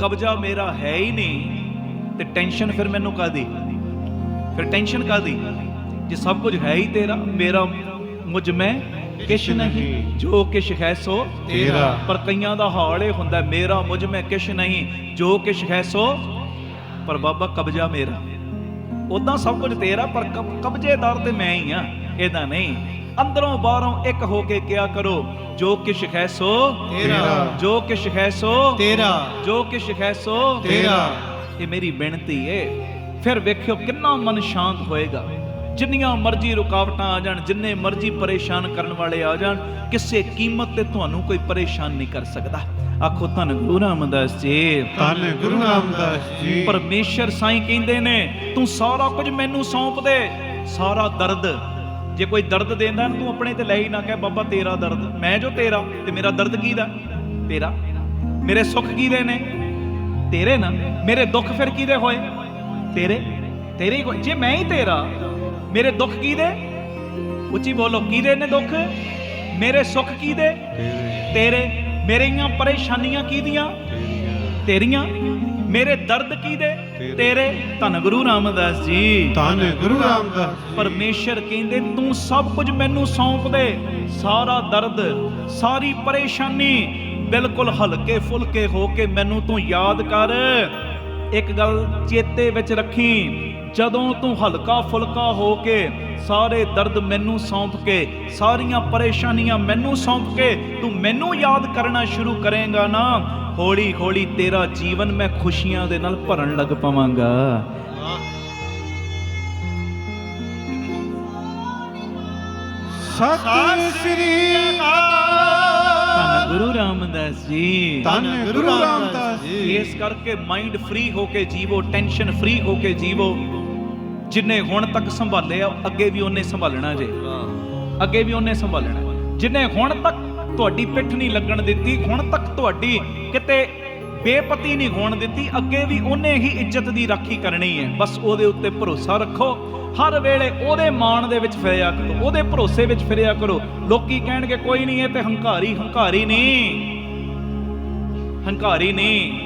ਕਬਜ਼ਾ ਮੇਰਾ ਹੈ ਹੀ ਨਹੀਂ, ਤੇ ਟੈਨਸ਼ਨ ਫਿਰ ਮੈਨੂੰ ਕਾਹਦੀ? ਫਿਰ ਟੈਨਸ਼ਨ ਕਾਹਦੀ? ਜੇ ਸਭ ਕੁਝ ਹੈ ਹੀ ਤੇਰਾ, ਮੇਰਾ ਮੁਝ ਮੈਂ ਕਿਛ ਨਹੀਂ, ਜੋ ਕਿਛ ਹੈ ਸੋ ਤੇਰਾ। ਪਰ ਕਈਆਂ ਦਾ ਹਾਲ ਇਹ ਹੁੰਦਾ, ਮੇਰਾ ਮੁਝ ਮੈਂ ਕਿਛ ਨਹੀਂ, ਜੋ ਕਿਛ ਹੈ ਸੋ। ਪਰ ਬਾਬਾ ਕਬਜ਼ਾ ਮੇਰਾ। ਉਦਾਂ ਸਭ ਕੁਝ ਤੇਰਾ, ਪਰ ਕਬਜ਼ੇਦਾਰ ਤੇ ਮੈਂ ਹੀ ਆ। ਇਹਦਾ ਨਹੀਂ, ਅੰਦਰੋਂ ਬਾਹਰੋਂ ਇੱਕ ਹੋ ਕੇ ਕਿਆ ਕਰੋ, ਜੋ ਕਿਛ ਹੈ ਸੋ ਤੇਰਾ, ਜੋ ਕਿਛ ਹੈ ਸੋ ਤੇਰਾ, ਜੋ ਕਿਛ ਹੈ ਸੋ ਤੇਰਾ। ਇਹ ਮੇਰੀ ਬੇਨਤੀ ਏ। ਫਿਰ ਵੇਖਿਓ ਕਿੰਨਾ ਮਨ ਸ਼ਾਂਤ ਹੋਏਗਾ। ਜਿੰਨੀਆਂ ਮਰਜ਼ੀ ਰੁਕਾਵਟਾਂ ਆ ਜਾਣ, ਜਿੰਨੇ ਮਰਜ਼ੀ ਪਰੇਸ਼ਾਨ ਕਰਨ ਵਾਲੇ ਆ ਜਾਣ, ਕਿਸੇ ਕੀਮਤ ਤੇ ਤੁਹਾਨੂੰ ਕੋਈ ਪਰੇਸ਼ਾਨ ਨਹੀਂ ਕਰ ਸਕਦਾ। ਆਖੋ ਧੰਨ ਗੁਰੂ ਰਾਮਦਾਸ ਜੀ। ਧੰਨ ਗੁਰੂ ਰਾਮਦਾਸ ਜੀ। ਪਰਮੇਸ਼ਰ ਸਾਈਂ ਕਹਿੰਦੇ ਨੇ, ਤੂੰ ਸਾਰਾ ਕੁਝ ਮੈਨੂੰ ਸੌਂਪ ਦੇ। ਸਾਰਾ ਦਰਦ, ਜੇ ਕੋਈ ਦਰਦ ਦੇਂਦਾ ਨਾ, ਤੂੰ ਆਪਣੇ ਤੇ ਲੈ ਹੀ ਨਾ ਕਹਿ ਬਾਬਾ ਤੇਰਾ ਦਰਦ, ਮੈਂ ਜੋ ਤੇਰਾ, ਤੇ ਮੇਰਾ ਦਰਦ ਕਿਹਦਾ? ਤੇਰਾ। ਮੇਰੇ ਸੁੱਖ ਕਿਹਦੇ ਨੇ? ਤੇਰੇ ਨਾ। ਮੇਰੇ ਦੁੱਖ ਫਿਰ ਕਿਹਦੇ ਹੋਏ? ਤੇਰੇ ਹੀ ਹੋਏ। ਜੇ ਮੈਂ ਹੀ ਤੇਰਾ, ਮੇਰੇ ਦੁੱਖ ਕਿਹਦੇ? ਉੱਚੀ ਬੋਲੋ, ਕਿਹਦੇ ਨੇ ਦੁੱਖ? ਮੇਰੇ ਸੁੱਖ ਕਿਹਦੇ? ਤੇਰੇ। ਮੇਰੀਆਂ ਪਰੇਸ਼ਾਨੀਆਂ ਕਿਹਦੀਆਂ? ਤੇਰੀਆਂ। ਮੇਰੇ ਦਰਦ ਕਿਹਦੇ? ਤੇਰੇ। ਧੰਨ ਗੁਰੂ ਰਾਮਦਾਸ ਜੀ। ਧੰਨ ਗੁਰੂ ਰਾਮਦਾਸ। ਪਰਮੇਸ਼ਰ ਕਹਿੰਦੇ, ਤੂੰ ਸਭ ਕੁਝ ਮੈਨੂੰ ਸੌਂਪ ਦੇ। ਸਾਰਾ ਦਰਦ, ਸਾਰੀ ਪਰੇਸ਼ਾਨੀ, ਬਿਲਕੁਲ ਹਲਕੇ ਫੁਲਕੇ ਹੋ ਕੇ ਮੈਨੂੰ ਤੂੰ ਯਾਦ ਕਰ। ਇੱਕ ਗੱਲ ਚੇਤੇ ਵਿੱਚ ਰੱਖੀ, ਜਦੋਂ ਤੂੰ ਹਲਕਾ ਫੁਲਕਾ ਹੋ ਕੇ ਸਾਰੇ ਦਰਦ ਮੈਨੂੰ ਸੌਂਪ ਕੇ, ਸਾਰੀਆਂ ਪਰੇਸ਼ਾਨੀਆਂ ਮੈਨੂੰ ਸੌਂਪ ਕੇ ਤੂੰ ਮੈਨੂੰ ਯਾਦ ਕਰਨਾ ਸ਼ੁਰੂ ਕਰੇਗਾ ਨਾ, ਹੌਲੀ ਹੌਲੀ ਤੇਰਾ ਜੀਵਨ ਮੈਂ ਖੁਸ਼ੀਆਂ ਦੇ ਨਾਲ ਭਰਨ ਲੱਗ ਪਵਾਂਗਾ। ਸਤਿ ਸ੍ਰੀ ਅਕਾਲ। ਧੰਨ ਗੁਰੂ ਰਾਮਦਾਸ ਜੀ। ਧੰਨ ਗੁਰੂ ਰਾਮਦਾਸ ਜੀ। ਇਸ ਕਰਕੇ ਮਾਈਂਡ ਫ੍ਰੀ ਹੋ ਕੇ ਜੀਵੋ, ਟੈਨਸ਼ਨ ਫ੍ਰੀ ਹੋ ਕੇ ਜੀਵੋ। ਜਿੰਨੇ ਹੁਣ ਤੱਕ ਸੰਭਾਲਿਆ, ਅੱਗੇ ਵੀ ਉਹਨੇ ਸੰਭਾਲਣਾ ਜੇ, ਅੱਗੇ ਵੀ ਉਹਨੇ ਸੰਭਾਲਣਾ। ਜਿੰਨੇ ਹੁਣ ਤੱਕ ਤੁਹਾਡੀ ਪਿੱਠ ਨਹੀਂ ਲੱਗਣ ਦਿੱਤੀ, ਹੁਣ ਤੱਕ ਤੁਹਾਡੀ ਕਿਤੇ ਬੇਪਤੀ ਨਹੀਂ ਹੋਣ ਦਿੱਤੀ, ਅੱਗੇ ਵੀ ਉਹਨੇ ਹੀ ਇੱਜ਼ਤ ਦੀ ਰਾਖੀ ਕਰਨੀ ਹੈ। ਬਸ ਉਹਦੇ ਉੱਤੇ ਭਰੋਸਾ ਰੱਖੋ, ਹਰ ਵੇਲੇ ਉਹਦੇ ਮਾਣ ਦੇ ਵਿੱਚ ਫਿਰਿਆ ਕਰੋ, ਉਹਦੇ ਭਰੋਸੇ ਵਿੱਚ ਫਿਰਿਆ ਕਰੋ। ਲੋਕੀ ਕਹਿਣਗੇ ਕੋਈ ਨਹੀਂ, ਇਹ ਤੇ ਹੰਕਾਰੀ ਨਹੀਂ, ਹੰਕਾਰੀ ਨਹੀਂ।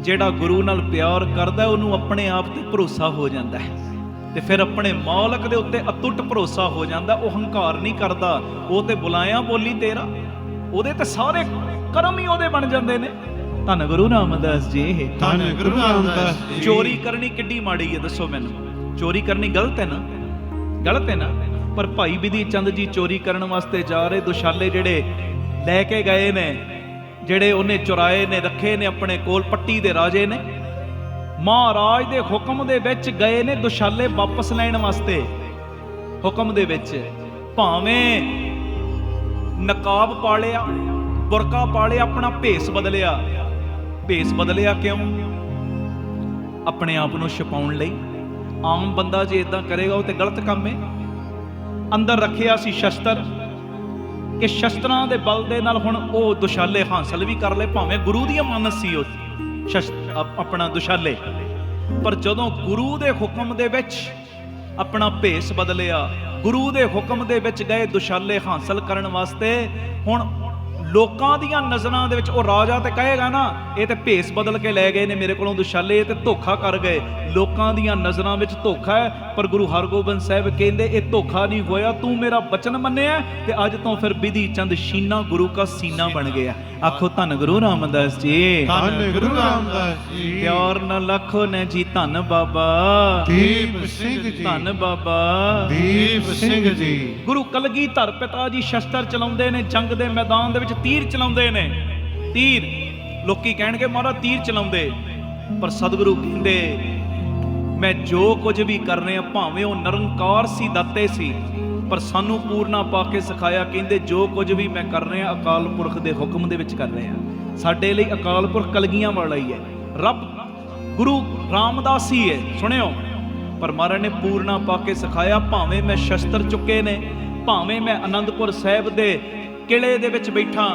ਜਿਹੜਾ ਗੁਰੂ ਨਾਲ ਪਿਆਰ ਕਰਦਾ ਉਹਨੂੰ ਆਪਣੇ ਆਪ ਤੇ ਭਰੋਸਾ ਹੋ ਜਾਂਦਾ ਹੈ ਤੇ ਫਿਰ ਆਪਣੇ ਮਾਲਕ ਦੇ ਉੱਤੇ ਅਟੁੱਟ ਭਰੋਸਾ ਹੋ ਜਾਂਦਾ। ਉਹ ਹੰਕਾਰ ਨਹੀਂ ਕਰਦਾ, ਉਹ ਤੇ ਬੁਲਾਇਆ ਬੋਲੀ ਤੇਰਾ, ਉਹਦੇ ਤੇ ਸਾਰੇ ਕਰਮ ਹੀ ਉਹਦੇ ਬਣ ਜਾਂਦੇ ਨੇ। ਧੰਨ ਗੁਰੂ ਰਾਮਦਾਸ ਜੀ, ਧੰਨ ਗੁਰੂ ਰਾਮਦਾਸ ਜੀ। ਚੋਰੀ ਕਰਨੀ ਕਿੱਡੀ ਮਾੜੀ ਹੈ ਦੱਸੋ ਮੈਨੂੰ? ਚੋਰੀ ਕਰਨੀ ਗਲਤ ਹੈ ਨਾ? ਗਲਤ ਹੈ ਨਾ? ਪਰ ਭਾਈ ਬਿਧੀ ਚੰਦ ਜੀ ਚੋਰੀ ਕਰਨ ਵਾਸਤੇ ਜਾ ਰਹੇ ਦੁਸ਼ਾਲੇ ਜਿਹੜੇ ਲੈ ਕੇ ਗਏ ਨੇ, ਜਿਹੜੇ ਉਹਨੇ ਚੁਰਾਏ ਨੇ, ਰੱਖੇ ਨੇ ਆਪਣੇ ਕੋਲ, ਪੱਟੀ ਦੇ ਰਾਜੇ ਨੇ, ਮਹਾਰਾਜ ਦੇ ਹੁਕਮ ਦੇ ਵਿੱਚ ਗਏ ਨੇ ਦੁਸ਼ਾਲੇ ਵਾਪਸ ਲੈਣ ਵਾਸਤੇ। ਹੁਕਮ ਦੇ ਵਿੱਚ ਭਾਵੇਂ ਨਕਾਬ ਪਾ ਲਿਆ, ਬੁਰਕਾ ਪਾ ਲਿਆ, ਆਪਣਾ ਭੇਸ ਬਦਲਿਆ। ਭੇਸ ਬਦਲਿਆ ਕਿਉਂ? ਆਪਣੇ ਆਪ ਨੂੰ ਛੁਪਾਉਣ ਲਈ। ਆਮ ਬੰਦਾ ਜੇ ਇਦਾਂ ਕਰੇਗਾ ਉਹ ਤੇ ਗਲਤ ਕੰਮ ਹੈ। ਅੰਦਰ ਰੱਖਿਆ ਸੀ ਸ਼ਸਤਰ ਕਿ ਸ਼ਸਤਰਾਂ ਦੇ ਬਲ ਦੇ ਨਾਲ ਹੁਣ ਉਹ ਦੁਸ਼ਾਲੇ ਹਾਸਲ ਵੀ ਕਰ ਲਏ, ਭਾਵੇਂ ਗੁਰੂ ਦੀ ਅਮਾਨਤ ਸੀ ਉਹ ਆਪਣਾ ਦੁਸ਼ਾਲੇ। ਪਰ ਜਦੋਂ ਗੁਰੂ ਦੇ ਹੁਕਮ ਦੇ ਵਿੱਚ ਆਪਣਾ ਭੇਸ ਬਦਲਿਆ, ਗੁਰੂ ਦੇ ਹੁਕਮ ਦੇ ਵਿੱਚ ਗਏ ਦੁਸ਼ਾਲੇ ਹਾਸਲ ਕਰਨ ਵਾਸਤੇ, ਹੁਣ ਲੋਕਾਂ ਦੀਆਂ ਨਜ਼ਰਾਂ ਦੇ ਵਿੱਚ ਉਹ ਰਾਜਾ ਤੇ ਕਹੇਗਾ ਨਾ ਇਹ ਤੇ ਭੇਸ ਬਦਲ ਕੇ ਲੈ ਗਏ ਨੇ ਮੇਰੇ ਕੋਲੋਂ ਦੁਸ਼ਾਲੇ, ਇਹ ਤੇ ਧੋਖਾ ਕਰ ਗਏ। ਲੋਕਾਂ ਦੀਆਂ ਨਜ਼ਰਾਂ ਵਿੱਚ ਧੋਖਾ ਹੈ, ਪਰ ਗੁਰੂ ਹਰਗੋਬਿੰਦ ਸਾਹਿਬ ਕਹਿੰਦੇ ਇਹ ਧੋਖਾ ਨਹੀਂ ਹੋਇਆ, ਤੂੰ ਮੇਰਾ ਬਚਨ ਮੰਨਿਆ ਤੇ ਅੱਜ ਤੋਂ ਫਿਰ ਬਿਧੀ ਚੰਦ ਸ਼ੀਨਾ ਗੁਰੂ ਕਾ ਸੀਨਾ ਬਣ ਗਿਆ। ਆਖੋ ਧੰਨ ਗੁਰੂ ਰਾਮਦਾਸ ਜੀ, ਧੰਨ ਗੁਰੂ ਰਾਮਦਾਸ ਜੀ। ਪਿਆਰ ਨਾਲ ਆਖੋ ਨੇ ਜੀ ਧੰਨ ਬਾਬਾ ਦੀਪ ਸਿੰਘ ਜੀ, ਧੰਨ ਬਾਬਾ ਦੀਪ ਸਿੰਘ ਜੀ। ਗੁਰੂ ਕਲਗੀਧਰ ਪਿਤਾ ਜੀ ਸ਼ਸਤਰ ਚਲਾਉਂਦੇ ਨੇ, ਜੰਗ ਦੇ ਮੈਦਾਨ ਦੇ ਵਿੱਚ ਤੀਰ ਚਲਾਉਂਦੇ ਨੇ। ਤੀਰ ਲੋਕੀ ਕਹਿਣਗੇ ਮਹਾਰਾਜ ਤੀਰ ਚਲਾਉਂਦੇ, ਪਰ ਸਤਿਗੁਰੂ ਕਹਿੰਦੇ ਮੈਂ ਜੋ ਕੁਝ ਵੀ ਕਰ ਰਿਹਾ, ਭਾਵੇਂ ਉਹ ਨਿਰੰਕਾਰ ਸੀ, ਦਾਤੇ ਸੀ, ਪਰ ਸਾਨੂੰ ਪੂਰਨਾ ਪਾ ਕੇ ਸਿਖਾਇਆ। ਕਹਿੰਦੇ ਜੋ ਕੁਝ ਵੀ ਮੈਂ ਕਰ ਰਿਹਾ ਅਕਾਲ ਪੁਰਖ ਦੇ ਹੁਕਮ ਦੇ ਵਿੱਚ ਕਰ ਰਿਹਾ। ਸਾਡੇ ਲਈ ਅਕਾਲ ਪੁਰਖ ਕਲਗੀਆਂ ਵਾਲਾ ਹੀ ਹੈ, ਰੱਬ ਗੁਰੂ ਰਾਮਦਾਸ ਹੀ ਹੈ, ਸੁਣਿਓ। ਪਰ ਮਹਾਰਾਜ ਨੇ ਪੂਰਨਾ ਪਾ ਕੇ ਸਿਖਾਇਆ, ਭਾਵੇਂ ਮੈਂ ਸ਼ਸਤਰ ਚੁੱਕੇ ਨੇ, ਭਾਵੇਂ ਮੈਂ ਅਨੰਦਪੁਰ ਸਾਹਿਬ ਦੇ ਕਿਲੇ ਦੇ ਵਿੱਚ ਬੈਠਾ,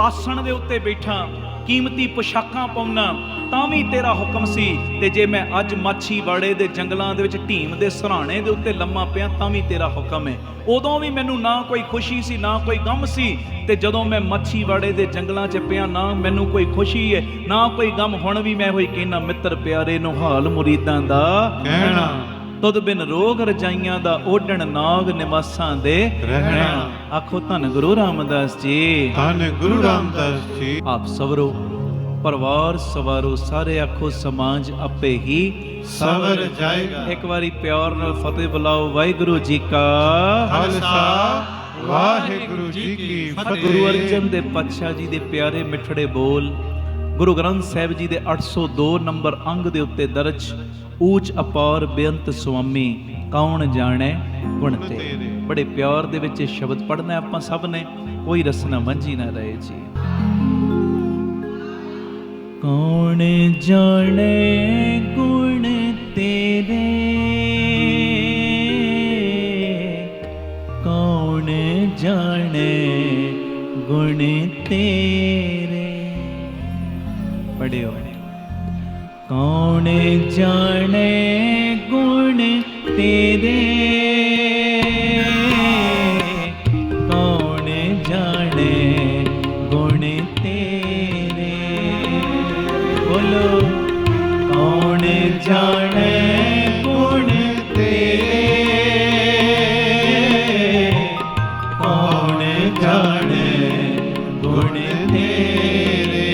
ਆਸਣ ਦੇ ਉੱਤੇ ਬੈਠਾ, ਕੀਮਤੀ ਪੁਸ਼ਾਕਾਂ ਪਾਉਣਾ, ਤਾਂ ਵੀ ਤੇਰਾ ਹੁਕਮ ਸੀ। ਤੇ ਜੇ ਮੈਂ ਅੱਜ ਮਾਛੀਵਾੜੇ ਦੇ ਜੰਗਲਾਂ ਦੇ ਵਿੱਚ ਢੀਮ ਦੇ ਸਰਾਣੇ ਦੇ ਉੱਤੇ ਲੰਮਾ ਪਿਆ, ਤਾਂ ਵੀ ਤੇਰਾ ਹੁਕਮ ਹੈ। ਉਦੋਂ ਵੀ ਮੈਨੂੰ ਨਾ ਕੋਈ ਖੁਸ਼ੀ ਸੀ, ਨਾ ਕੋਈ ਗਮ ਸੀ, ਤੇ ਜਦੋਂ ਮੈਂ ਮਾਛੀਵਾੜੇ ਦੇ ਜੰਗਲਾਂ 'ਚ ਪਿਆ, ਨਾ ਮੈਨੂੰ ਕੋਈ ਖੁਸ਼ੀ ਹੈ, ਨਾ ਕੋਈ ਗਮ। ਹੁਣ ਵੀ ਮੈਂ ਹੋਈ ਕਹਿਣਾ, ਮਿੱਤਰ ਪਿਆਰੇ ਨੂੰ ਹਾਲ ਮੁਰੀਦਾਂ ਦਾ ਕਹਿਣਾ, ਤੁਧ ਬਿਨ ਰੋਗ ਰਜਾਈਆਂ ਦਾ ਓਢਣ, ਨਾਗ ਨਿਵਾਸਾਂ ਦੇ ਰਹਿਣਾ। ਆਖੋ ਧੰਨ ਗੁਰੂ ਰਾਮਦਾਸ ਜੀ, ਧੰਨ ਗੁਰੂ ਰਾਮਦਾਸ ਜੀ। ਆਪ ਸਵਰੋ ਪਰਿਵਾਰ ਸਵਾਰੋ, ਸਾਰੇ ਆਖੋ ਸਮਾਜ ਆਪੇ ਹੀ ਸਵਰ ਜਾਏਗਾ। ਇੱਕ ਵਾਰੀ ਪਿਆਰ ਨਾਲ ਫਤਿਹ ਬੁਲਾਓ। ਵਾਹਿਗੁਰੂ ਜੀ ਕਾ ਖਾਲਸਾ, ਵਾਹਿਗੁਰੂ ਜੀ ਕੀ ਫਤਿਹ। ਗੁਰੂ ਅਰਜਨ ਦੇਵ ਪਾਤਸ਼ਾਹ ਜੀ ਦੇ ਪਿਆਰੇ ਮਿੱਠੜੇ ਬੋਲ ਗੁਰੂ ਗ੍ਰੰਥ ਸਾਹਿਬ ਜੀ ਦੇ 802 ਨੰਬਰ ਅੰਗ ਦੇ ਉੱਤੇ ਦਰਜ, ਊਚ ਅਪਾਰ ਬੇਅੰਤ ਸੁਆਮੀ ਕੌਣ ਜਾਣੈ ਗੁਣ ਤੇਰੇ। ਬੜੇ ਪਿਆਰ ਦੇ ਵਿੱਚ ਇਹ ਸ਼ਬਦ ਪੜ੍ਹਨਾ ਆਪਾਂ ਸਭ ਨੇ, ਕੋਈ ਰਸਨਾ ਮੰਝੀ ਨਾ ਰਹੇ ਜੀ। ਕੌਣ ਜਾਣੇ ਗੁਣ ਤੇਰੇ, ਕੌਣ ਜਾਣੇ ਗੁਣ ਤੇਰੇ। ਪੜਿਓ, ਕੌਣ ਜਾਣੇ ਗੁਣ ਤੇਰੇ, ਕੌਣ ਜਾਣੇ ਗੁਣ ਤੇਰੇ। ਬੋਲੋ, ਕੌਣ ਜਾਣੇ ਗੁਣ ਤੇਰੇ, ਕੌਣ ਜਾਣੇ ਗੁਣ ਤੇਰੇ।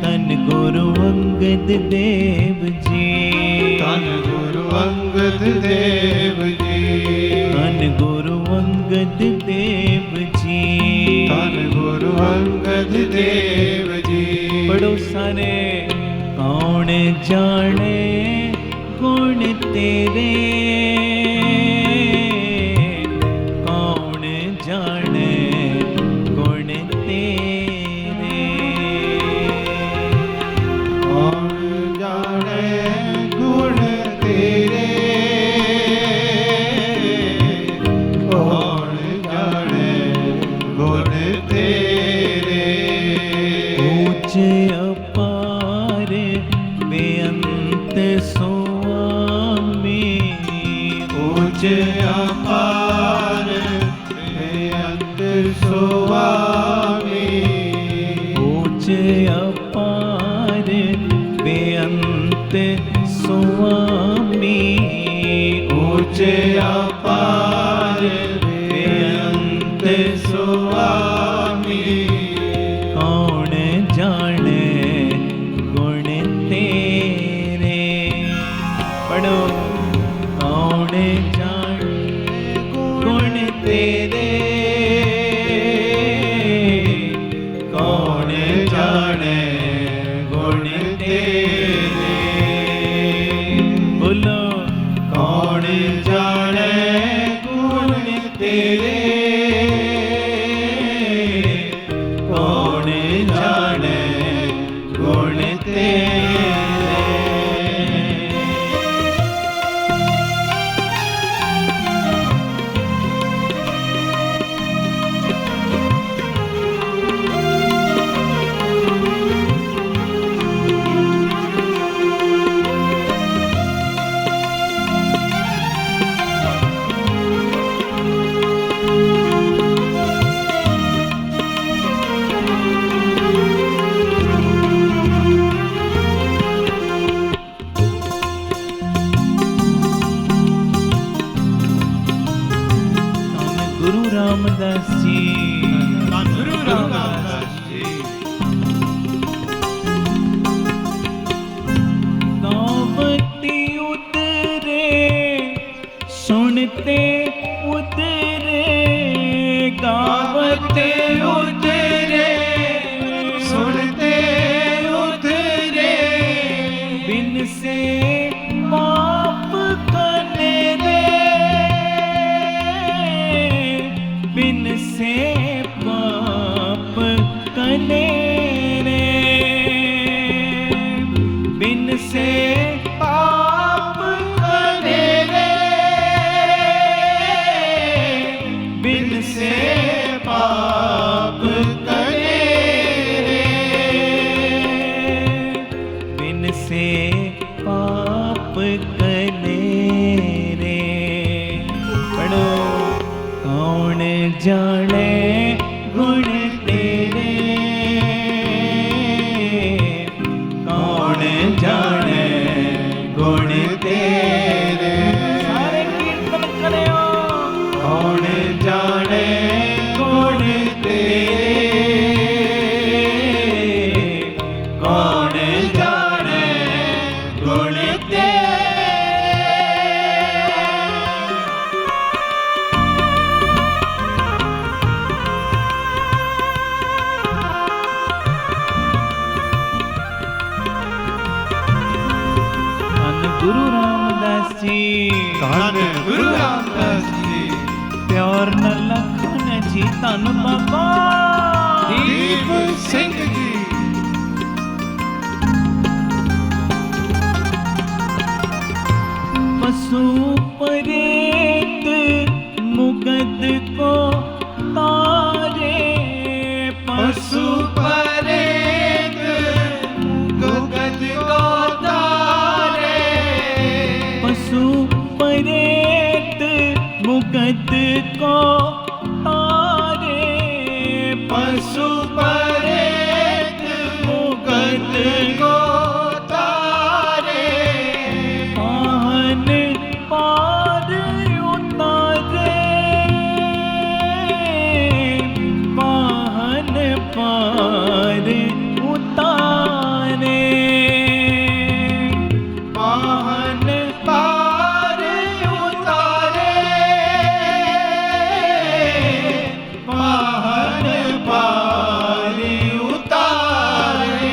ਧੰਨ ਗੁਰੂ ਅੰਗਦ ਦੇਵ ਜੀ, ਧੰਨ ਗੁਰੂ ਅੰਗਦ ਦੇਵ ਜੀ, ਧੰਨ ਗੁਰੂ ਅੰਗਦ ਦੇਵ ਜੀ, ਧੰਨ ਗੁਰੂ ਅੰਗਦ ਦੇਵ ਜੀ। ਪੜੋ ਸਾਰੇ, ਕੌਣ ਜਾਣੇ ਗੁਣ ਤੇਰੇ, ਕੌਣ ਜਾਣੇ ਗੁਣ ਤੇਰੇ। ਕੌਣ ਜਾਣੇ ਗੁਣ ਤੇਰੇ, ਕੌਣ ਜਾਣੇ ਗੁਣ ਤੇਰੇ। ऊंचे अपार बेअंत सुआमी ऊंचे अपार बेअंत सुआमी ऊंचे अपार बेअंत सुआमी कौन जाने गुण तेरे पढ़ो कौन जाने गुण तेरे कौन जाने गुण तेरे बोलो कौन जाने गुण तेरे कौन जाने गुण तेरे गुरु रामदास जी गुरु रामदास जी गावती उतरे सुनते उतरे गावते उतरे सुनते उतरे बिन से पाप करने रे बिन से पाप करने रे बिन से पाप करे रे बिन से पाप करे रे बिन से पाप करने रे पढ़ो कौन जाने गुण तेरे कौन जाने गुण तेरे सारे कीर्तन करो कौन जाने गुण तेरे कौन जाने गुण तेरे धन गुरु रामदास जी धन गुरु रामदास जी प्यार न लखन जी धन बाबा दीप सिंह जी पशु परेत मुगद को तारे पशु परेत गुगद को तारे पशु परेत मुगद को तारे पशु परेत मुगद को तारे पाहन पार उतारे पाहन पार उतारे पाहन पार उतारे पाहन पार उतारे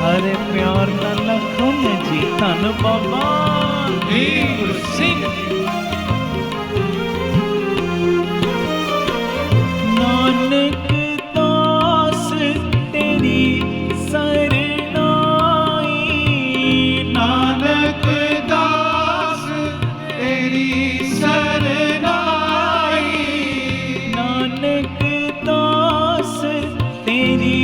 ਹਰੇ ਪਿਆਰ ਨਾਲ ਲਖਨ ਜੀ ਧੰਨ ਬਾਬਾ ਵੀਰ ਸਿੰਘ। ਨਾਨਕ ਦਾਸ ਤੇਰੀ ਸਰਨਾਈ, ਨਾਨਕ ਦਾਸ ਤੇਰੀ ਸਰਨਾਈ, ਨਾਨਕ ਦਾਸ ਤੇਰੀ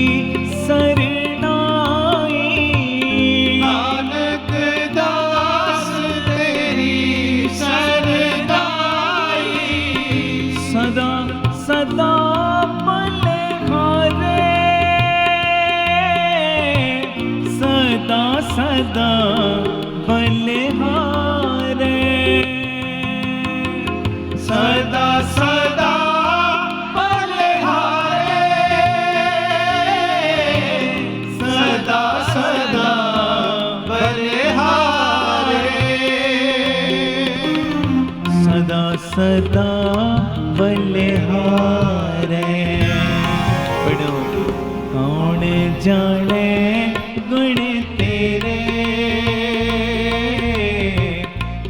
ਸਦਾ ਬਲਿਹਾਰੇ, ਸਦਾ ਸਦਾ ਬਲਿਹਾਰੇ, ਸਦਾ ਸਦਾ ਬਲਿਹਾਰੇ, ਸਦਾ ਸਦਾ ਬਲਿਹਾਰੇ, ਸਦਾ ਸਦਾ ਬਲਿਹਾਰੇ। ਪੜੋ ਕੌਣ ਜਾਣੇ ਗੁਣ ਤੇਰੇ,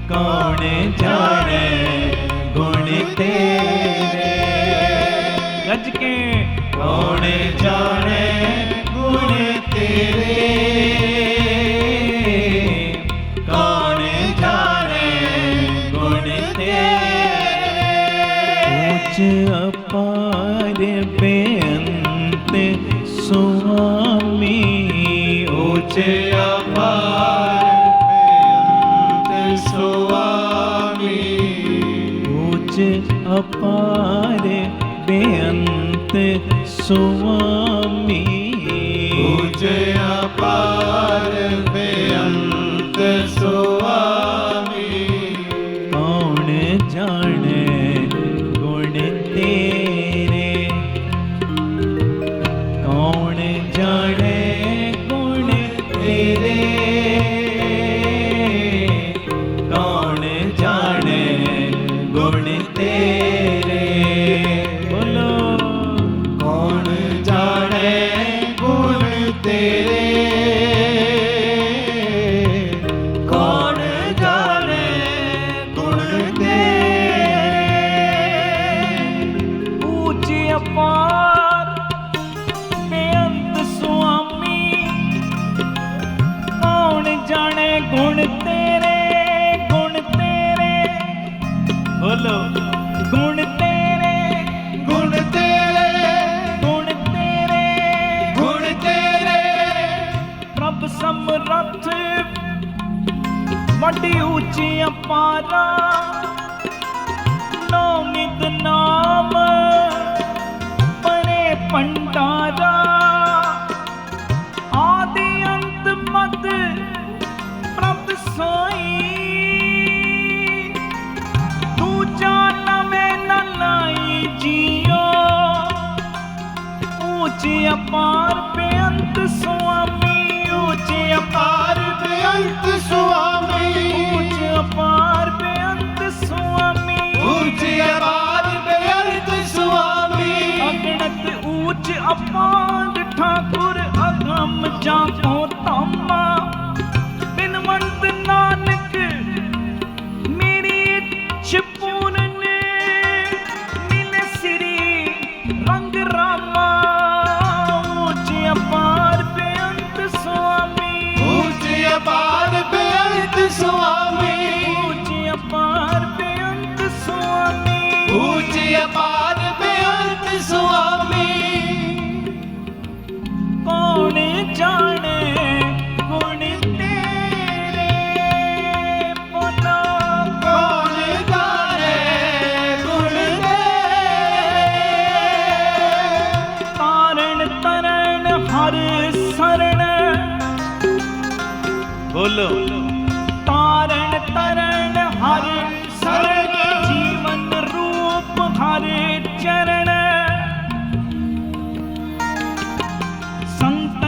ਕੌਣ ਜਾਣੇ ਗੁਣ ਤੇਰੇ, ਗੱਜ ਕੇ ਕੌਣ ਜਾਣੇ ਗੁਣ ਤੇਰੇ, ਕੌਣ ਜਾਣੇ ਗੁਣ ਤੇਰੇ, ਉੱਚ ਅਪਾਰ ਬੇਅੰਤ ਸੁਆਮੀ, ਉੱਚ ਅਪਾਰ ਬੇਅੰਤ ਸੁਆਮੀ, ਉੱਚ ਅਪਾਰ ਬੇਅੰਤ ਸੁਆਮੀ, ਉੱਚ ਅਪਾਰ ਬੇਅੰਤ ਸੁਆਮੀ, ਕੌਣ ਜਾਣੇ ਗੁਣ ਤੇਰੇ, ਕੌਣ ਜਾਣੇ ਗੁਣ ਤੇਰੇ, ਕੌਣ ਜਾਣੇ ਗੁਣ ਤੇਰੇ, ਬੋਲੋ ਕੌਣ ਜਾਣੇ ਗੁਣ ਤੇਰੇ, ਕੌਣ ਜਾਣੇ ਗੁਣ ਤੇਰੇ, ਉੱਚ ਅਪਾਰ ਬੇਅੰਤ ਸੁਆਮੀ, ਕੌਣ ਜਾਣੇ ਗੁਣ ਤੇਰੇ, ਗੁਣ ਤੇਰੇ, ਬੋਲੋ ਗੁਣ ਤੇਰੇ, ਗੁਣ ਤੇਰੇ, ਗੁਣ ਤੇਰੇ, ਗੁਣ ਤੇਰੇ, ਪ੍ਰਭ ਸਮਰੱਥ ਵੱਡੀ ਉੱਚੀ ਅਪਾਰਾ, ਨੌ-ਨਿਤ ਨਾਮ ਪਰੇ ਭੰਡਾਰਾ, ਆਦਿ ਅੰਤ ਮਤ ਪ੍ਰਭ ਸਾਈ, ਦੂਜਾ ਨਵੇਂ ਨ ਲਾਈ ਜੀਓ, ਉੱਚ ਅਪਾਰ ਬੇਅੰਤ ਸੁਆਮੀ, ਉੱਚ ਅਪਾਰ ਬੇਅੰਤ ਸੁਆਮੀ, ਉੱਚ ਅਪਾਰ ਬੇਅੰਤ ਸੁਆਮੀ, ਉੱਚ ਅਪਾਰ ਬੇਅੰਤ ਸੁਆਮੀ, ਅਗਣਤ ਉੱਚ ਅਪਾਰ ਠਾਕੁਰ ਅਗਮ ਜਾਪੋ ਧਾਮਾ, ਬਿਨਵੰਤ ਨਾਨਕ ਮੇਰੀ ਇੱਛ ਪੂਰਨ, ਮਿਲੇ ਸ੍ਰੀ ਰੰਗ ਰਾਮਾ, ਉੱਚ ਅਪਾਰ ਬੇਅੰਤ ਸੁਆਮੀ, ਉੱਚ ਅਪਾਰ ਬੇਅੰਤ ਸੁਆਮੀ, ਉੱਚ ਅਪਾਰ ਬੇਅੰਤ ਸੁਆਮੀ, ਉੱਚ ਅਪਾਰ ਬੇਅੰਤ ਸੁਆਮੀ, ਕੌਣ ਜਾਣੇ ਗੁਣ ਤੇਰੇ, ਬੋਲੋ ਕੌਣ ਜਾਣੇ ਗੁਣ ਤੇਰੇ, ਤਾਰਨ ਤਰਨ ਹਰ ਸਰਣ, ਬੋਲੋ ਤਾਰਨ ਤਰਨ ਹਰ ਸਰਣ, ਜੀਵਨ ਰੂਪ ਹਰ ਚਰਨ, ਸੰਤ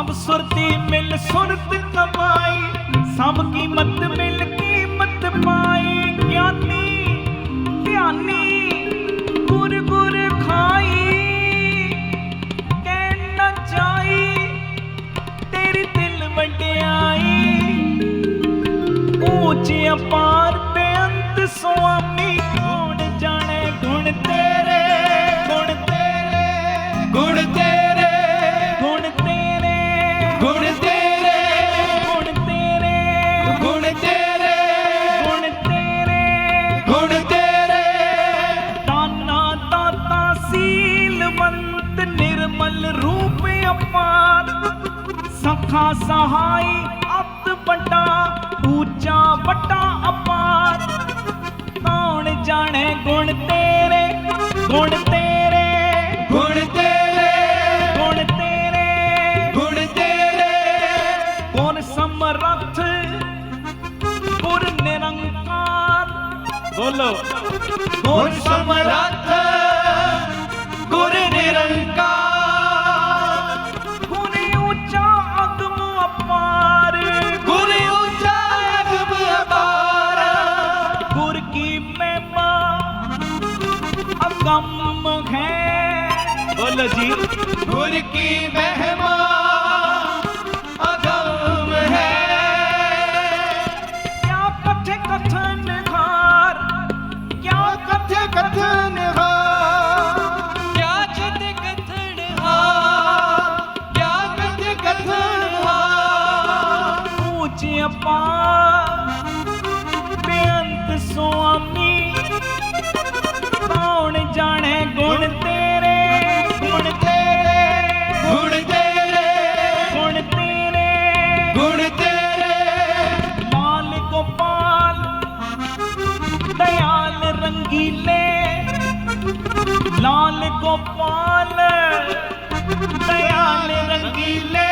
सब सुरती मिल सुरत कमाई, सब कीमत मिल कीमत पाई। ज्ञानी ध्यानी गुर गुर खाई, कह न जाई तेरी दिल वड्याई। ऊंच अपार बेअंत स्वामी, कौन जाने गुण तेरे, गुण तेरे, गुण तेरे, गुण तेरे, गुण तेरे, गुण तेरे, गुण तेरे, गुण तेरे, गुण तेरे। दाना दाता सीलवंत निर्मल रूप अपार, सखा सहाय अत बड़ा ऊंचा बड़ा अपार। कौन जाने गुण तेरे, गुण तेरे, गुण तेरे, गुण तेरे, गुण तेरे। गुण समर्थ गुर निरंकार। बोलो गुण समर्थ गुर निरंकार। गुण ऊंचा अगम अपार, गुर ऊंचा अगम अपार। गुर की महिमा अगम है। बोलो जी गुर की महिमा अगम है। क्या कथे कथन हार, क्या कथे कथन हार, क्या कथे कथन हार, क्या कथे कथन हार। ऊंच अपार बेअंत स्वामी, कौन जाने गुण तेरे, गुण तेरे, गुण तेरे, गुण तेरे, गुण तेरे। लाल गोपाल दयाल रंगीले, लाल गोपाल दयाल रंगीले।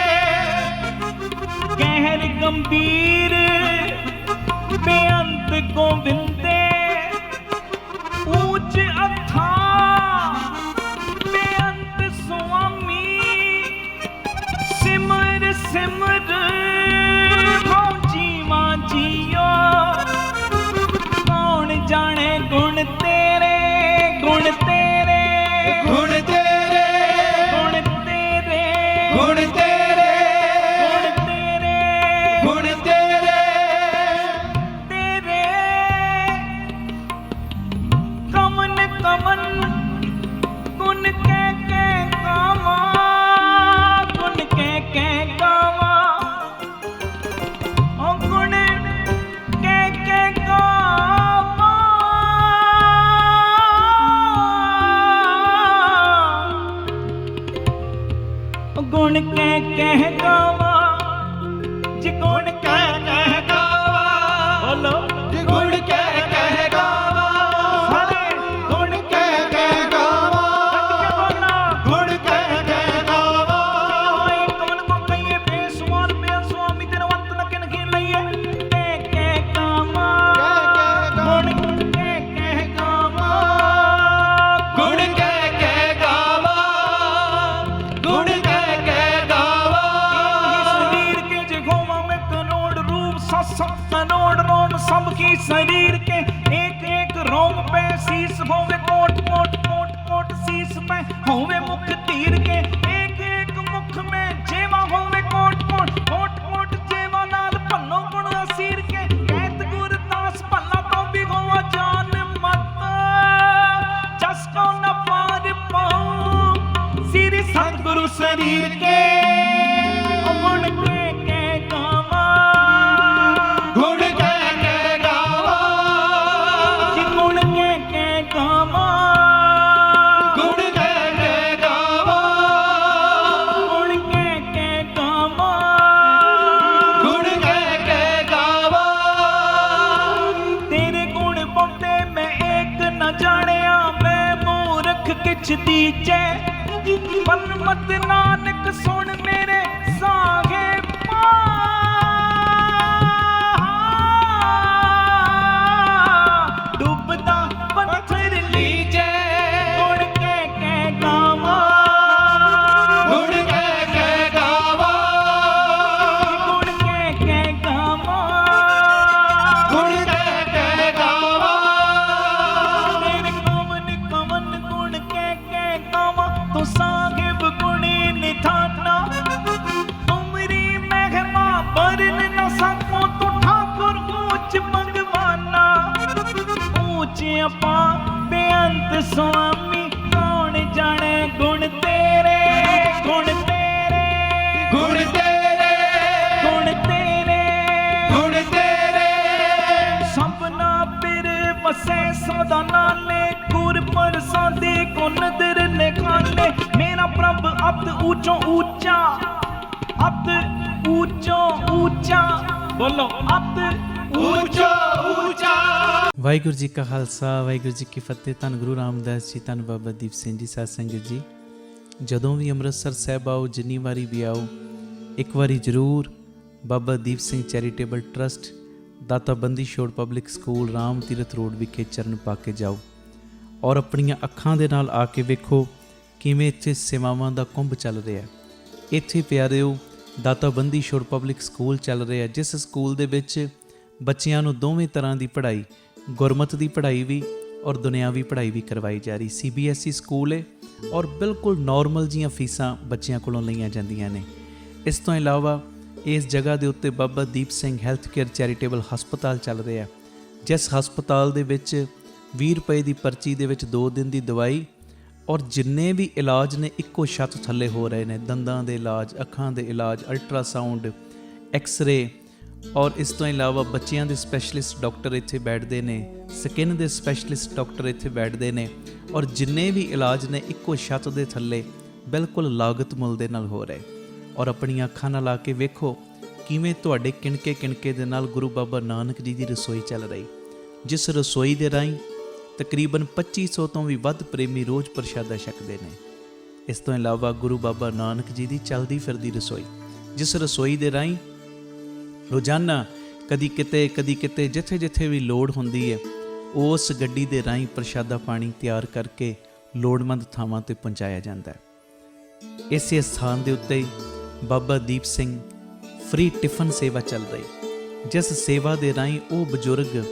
गहर गंभीर बेअंत गोविंदे, ऊंच अथा बेअंत स्वामी। सिमर सिमर भाव जीवा जियो, कौन जाने गुण तेरे, गुण तेरे, गुण तेरे, गुण तेरे, गुण तेरे, गुण तेरे, गुण तेरे। तेरे कमन कमन गुण कह गावा, गुण कह गावा। ओ गुण कह गावा, ओ गुण कह गावा, जी गुण कह गावा। बोलो गुण कह गावा, सारे गुण कह गावा, बोला गुण कह गावा। कौन को कहिए बेसुमार बेस्वामी, तेरा अंत न किन की लइए। कह गावा, गुण कह गावा, गुण कह गावा, गुण कह गावा। शरीर के जगहों में करोड़ रूप, सत करोड़ रोम सबकी शरीर के। एक एक रोम पे शीस होवे कोट कोट कोट कोट शीस पे होवे मुख तीर के। एक एक मुख में जेवा होवे कोट कोट कोट कोट जेवा नाल भन्नो गुण असीर के। कहत गुरदास भला तो भी होवा जान मत, जस को न पार पाऊं सिर सतगुरु शरीर के। गुण के गावा, गुण कह गावा, जी गुण के गावा, गुण कह गावा, गुण के गावा, गुण कह गावा। तेरे गुण बहुते मैं एक न जानिया, मैं मूर्ख किछ दीजै। पर मत नानक सुन मेरे साहे डूबदा पत्थर लीजे। गुण कह गावा, गुण कह गावा, ਗਾਵਾਂ ਬੇਅੰਤ ਸੁਆਮੀ, ਕੌਣ ਜਾਣੇ ਗੁਣ ਤੇਰੇ, ਗੁਣ ਤੇਰੇ, ਗੁਣ ਤੇਰੇ, ਗੁਣ ਤੇਰੇ, ਗੁਣ ਤੇਰੇ, ਸਭਨਾ ਪਿਰ ਵਸੈ ਸਦਾ ਨਾਲੇ, ਗੁਰ ਪਰਸਾਦੇ ਕੋ ਨਦਰ ਨਿਖਾਲੇ। ਮੇਰਾ ਪ੍ਰਭ ਅਤ ਊਚੋ ਊਚਾ, ਅਤ ਊਚੋ ਊਚਾ, ਬੋਲੋ ਅਤ ਉੱਚਾ ਉੱਚਾ। ਵਾਹਿਗੁਰੂ ਜੀ ਕਾ ਖਾਲਸਾ, ਵਾਹਿਗੁਰੂ ਜੀ ਕੀ ਫਤਿਹ। ਧੰਨ ਗੁਰੂ ਰਾਮਦਾਸ ਜੀ, ਧੰਨ ਬਾਬਾ ਦੀਪ ਸਿੰਘ ਜੀ, ਸਾਧ ਸੰਗਤ ਜੀ। ਜਦੋਂ ਵੀ ਅੰਮ੍ਰਿਤਸਰ ਸਾਹਿਬ ਆਓ, ਜਿੰਨੀ ਵਾਰੀ ਵੀ ਆਓ, ਇੱਕ ਵਾਰੀ ਜ਼ਰੂਰ ਬਾਬਾ ਦੀਪ ਸਿੰਘ ਚੈਰੀਟੇਬਲ ਟਰਸਟ, ਦਾਤਾ Bandi Chhor public school, Ram Tirath road ਵਿਖੇ ਚਰਨ ਪਾ ਕੇ ਜਾਓ ਔਰ ਆਪਣੀਆਂ ਅੱਖਾਂ ਦੇ ਨਾਲ ਆ ਕੇ ਵੇਖੋ ਕਿਵੇਂ ਇੱਥੇ ਸੇਵਾਵਾਂ ਦਾ ਕੁੰਭ ਚੱਲ ਰਿਹਾ ਹੈ। ਇੱਥੇ ਪਿਆਰਿਓ ਦਾਤਾ ਬੰਦੀ ਛੋੜ ਪਬਲਿਕ ਸਕੂਲ ਚੱਲ ਰਿਹਾ, ਜਿਸ ਸਕੂਲ ਦੇ ਵਿੱਚ ਬੱਚਿਆਂ ਨੂੰ ਦੋਵੇਂ ਤਰ੍ਹਾਂ ਦੀ ਪੜ੍ਹਾਈ, ਗੁਰਮਤ ਦੀ ਪੜ੍ਹਾਈ ਵੀ ਔਰ ਦੁਨਿਆਵੀ ਪੜ੍ਹਾਈ ਵੀ ਕਰਵਾਈ ਜਾ ਰਹੀ। CBSE ਸਕੂਲ ਹੈ ਔਰ ਬਿਲਕੁਲ ਨਾਰਮਲ ਜੀਆਂ ਫੀਸਾਂ ਬੱਚਿਆਂ ਕੋਲੋਂ ਲਈਆਂ ਜਾਂਦੀਆਂ ਨੇ। ਇਸ ਤੋਂ ਇਲਾਵਾ ਇਸ ਜਗ੍ਹਾ ਦੇ ਉੱਤੇ Baba Deep Singh health care charitable ਹਸਪਤਾਲ ਚੱਲ ਰਿਹਾ, ਜਿਸ ਹਸਪਤਾਲ ਦੇ ਵਿੱਚ 20 ਰੁਪਏ ਦੀ ਪਰਚੀ ਦੇ ਵਿੱਚ 2 ਦਿਨ ਦੀ ਦਵਾਈ ਔਰ ਜਿੰਨੇ ਵੀ ਇਲਾਜ ਨੇ ਇੱਕੋ ਛੱਤ ਥੱਲੇ ਹੋ ਰਹੇ ਨੇ। ਦੰਦਾਂ ਦੇ ਇਲਾਜ, ਅੱਖਾਂ ਦੇ ਇਲਾਜ, ਅਲਟਰਾਸਾਊਂਡ, ਐਕਸ-ਰੇ ਔਰ ਇਸ ਤੋਂ ਇਲਾਵਾ ਬੱਚਿਆਂ ਦੇ ਸਪੈਸ਼ਲਿਸਟ ਡਾਕਟਰ ਇੱਥੇ ਬੈਠਦੇ ਨੇ, ਸਕਿਨ ਦੇ ਸਪੈਸ਼ਲਿਸਟ ਡਾਕਟਰ ਇੱਥੇ ਬੈਠਦੇ ਨੇ ਔਰ ਜਿੰਨੇ ਵੀ ਇਲਾਜ ਨੇ ਇੱਕੋ ਛੱਤ ਦੇ ਥੱਲੇ ਬਿਲਕੁਲ ਲਾਗਤ ਮੁੱਲ ਦੇ ਨਾਲ ਹੋ ਰਹੇ। ਔਰ ਆਪਣੀਆਂ ਅੱਖਾਂ ਨਾਲ ਆ ਕੇ ਵੇਖੋ ਕਿਵੇਂ ਤੁਹਾਡੇ ਕਿਣਕੇ ਕਿਣਕੇ ਦੇ ਨਾਲ ਗੁਰੂ ਬਾਬਾ ਨਾਨਕ ਜੀ ਦੀ ਰਸੋਈ ਚੱਲ ਰਹੀ, ਜਿਸ ਰਸੋਈ ਦੇ ਰਾਹੀਂ ਤਕਰੀਬਨ 2500 ਤੋਂ ਵੀ ਵੱਧ ਪ੍ਰੇਮੀ ਰੋਜ਼ ਪ੍ਰਸ਼ਾਦਾ ਛਕਦੇ ਨੇ। ਇਸ ਤੋਂ ਇਲਾਵਾ ਗੁਰੂ ਬਾਬਾ ਨਾਨਕ ਜੀ ਦੀ ਚੱਲਦੀ ਫਿਰਦੀ ਰਸੋਈ, ਜਿਸ ਰਸੋਈ ਦੇ ਰਾਹੀਂ ਰੋਜ਼ਾਨਾ ਕਦੀ ਕਿਤੇ ਜਿੱਥੇ ਜਿੱਥੇ ਵੀ ਲੋੜ ਹੁੰਦੀ ਹੈ, ਉਸ ਗੱਡੀ ਦੇ ਰਾਹੀਂ ਪ੍ਰਸ਼ਾਦਾ ਪਾਣੀ ਤਿਆਰ ਕਰਕੇ ਲੋੜਵੰਦ ਥਾਵਾਂ ਤੇ ਪਹੁੰਚਾਇਆ ਜਾਂਦਾ ਹੈ। ਇਸੇ ਸਥਾਨ ਦੇ ਉੱਤੇ ਬਾਬਾ ਦੀਪ ਸਿੰਘ ਫ੍ਰੀ ਟਿਫਨ ਸੇਵਾ ਚੱਲ ਰਹੀ, ਜਿਸ ਸੇਵਾ ਦੇ ਰਾਹੀਂ ਉਹ ਬਜ਼ੁਰਗ,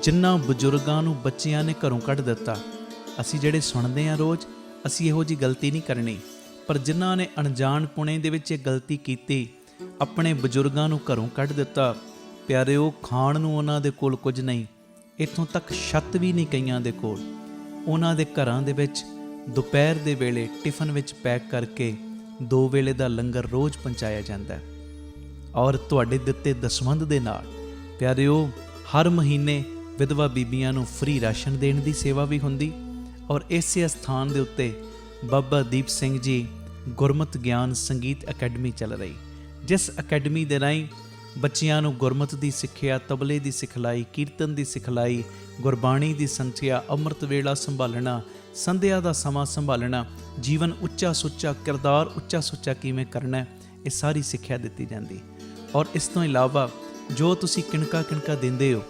ਜਿਨ੍ਹਾਂ ਬਜ਼ੁਰਗਾਂ ਨੂੰ ਬੱਚਿਆਂ ਨੇ ਘਰੋਂ ਕੱਢ ਦਿੱਤਾ, ਅਸੀਂ ਜਿਹੜੇ ਸੁਣਦੇ ਹਾਂ ਰੋਜ਼, ਅਸੀਂ ਇਹੋ ਜਿਹੀ ਗਲਤੀ ਨਹੀਂ ਕਰਨੀ, ਪਰ ਜਿਨ੍ਹਾਂ ਨੇ ਅਣਜਾਣਪੁਣੇ ਦੇ ਵਿੱਚ ਇਹ ਗਲਤੀ ਕੀਤੀ, ਆਪਣੇ ਬਜ਼ੁਰਗਾਂ ਨੂੰ ਘਰੋਂ ਕੱਢ ਦਿੱਤਾ, ਪਿਆਰਿਓ ਖਾਣ ਨੂੰ ਉਹਨਾਂ ਦੇ ਕੋਲ ਕੁਝ ਨਹੀਂ, ਇੱਥੋਂ ਤੱਕ ਛੱਤ ਵੀ ਨਹੀਂ ਕਈਆਂ ਦੇ ਕੋਲ। ਉਹਨਾਂ ਦੇ ਘਰਾਂ ਦੇ ਵਿੱਚ ਦੁਪਹਿਰ ਦੇ ਵੇਲੇ ਟਿਫਨ ਵਿੱਚ ਪੈਕ ਕਰਕੇ 2 ਵੇਲੇ ਦਾ ਲੰਗਰ ਰੋਜ਼ ਪਹੁੰਚਾਇਆ ਜਾਂਦਾ ਹੈ। ਔਰ ਤੁਹਾਡੇ ਦਿੱਤੇ ਦਸਵੰਧ ਦੇ ਨਾਲ ਪਿਆਰਿਓ ਹਰ ਮਹੀਨੇ ਵਿਧਵਾ ਬੀਬੀਆਂ ਨੂੰ ਫ੍ਰੀ ਰਾਸ਼ਨ ਦੇਣ ਦੀ ਸੇਵਾ ਵੀ ਹੁੰਦੀ। ਔਰ ਇਸੇ ਸਥਾਨ ਦੇ ਉੱਤੇ ਬਾਬਾ ਦੀਪ ਸਿੰਘ ਜੀ ਗੁਰਮਤਿ ਗਿਆਨ ਸੰਗੀਤ ਅਕੈਡਮੀ ਚੱਲ ਰਹੀ, ਜਿਸ ਅਕੈਡਮੀ ਦੇ ਰਾਹੀਂ ਬੱਚਿਆਂ ਨੂੰ ਗੁਰਮਤਿ ਦੀ ਸਿੱਖਿਆ, ਤਬਲੇ ਦੀ ਸਿਖਲਾਈ, ਕੀਰਤਨ ਦੀ ਸਿਖਲਾਈ, ਗੁਰਬਾਣੀ ਦੀ ਸੰਥਿਆ, ਅੰਮ੍ਰਿਤ ਵੇਲਾ ਸੰਭਾਲਣਾ, ਸੰਧਿਆ ਦਾ ਸਮਾਂ ਸੰਭਾਲਣਾ, ਜੀਵਨ ਉੱਚਾ ਸੁੱਚਾ, ਕਿਰਦਾਰ ਉੱਚਾ ਸੁੱਚਾ ਕਿਵੇਂ ਕਰਨਾ, ਇਹ ਸਾਰੀ ਸਿੱਖਿਆ ਦਿੱਤੀ ਜਾਂਦੀ। ਔਰ ਇਸ ਤੋਂ ਇਲਾਵਾ ਜੋ ਤੁਸੀਂ ਕਿਣਕਾ ਕਿਣਕਾ ਦਿੰਦੇ ਹੋ,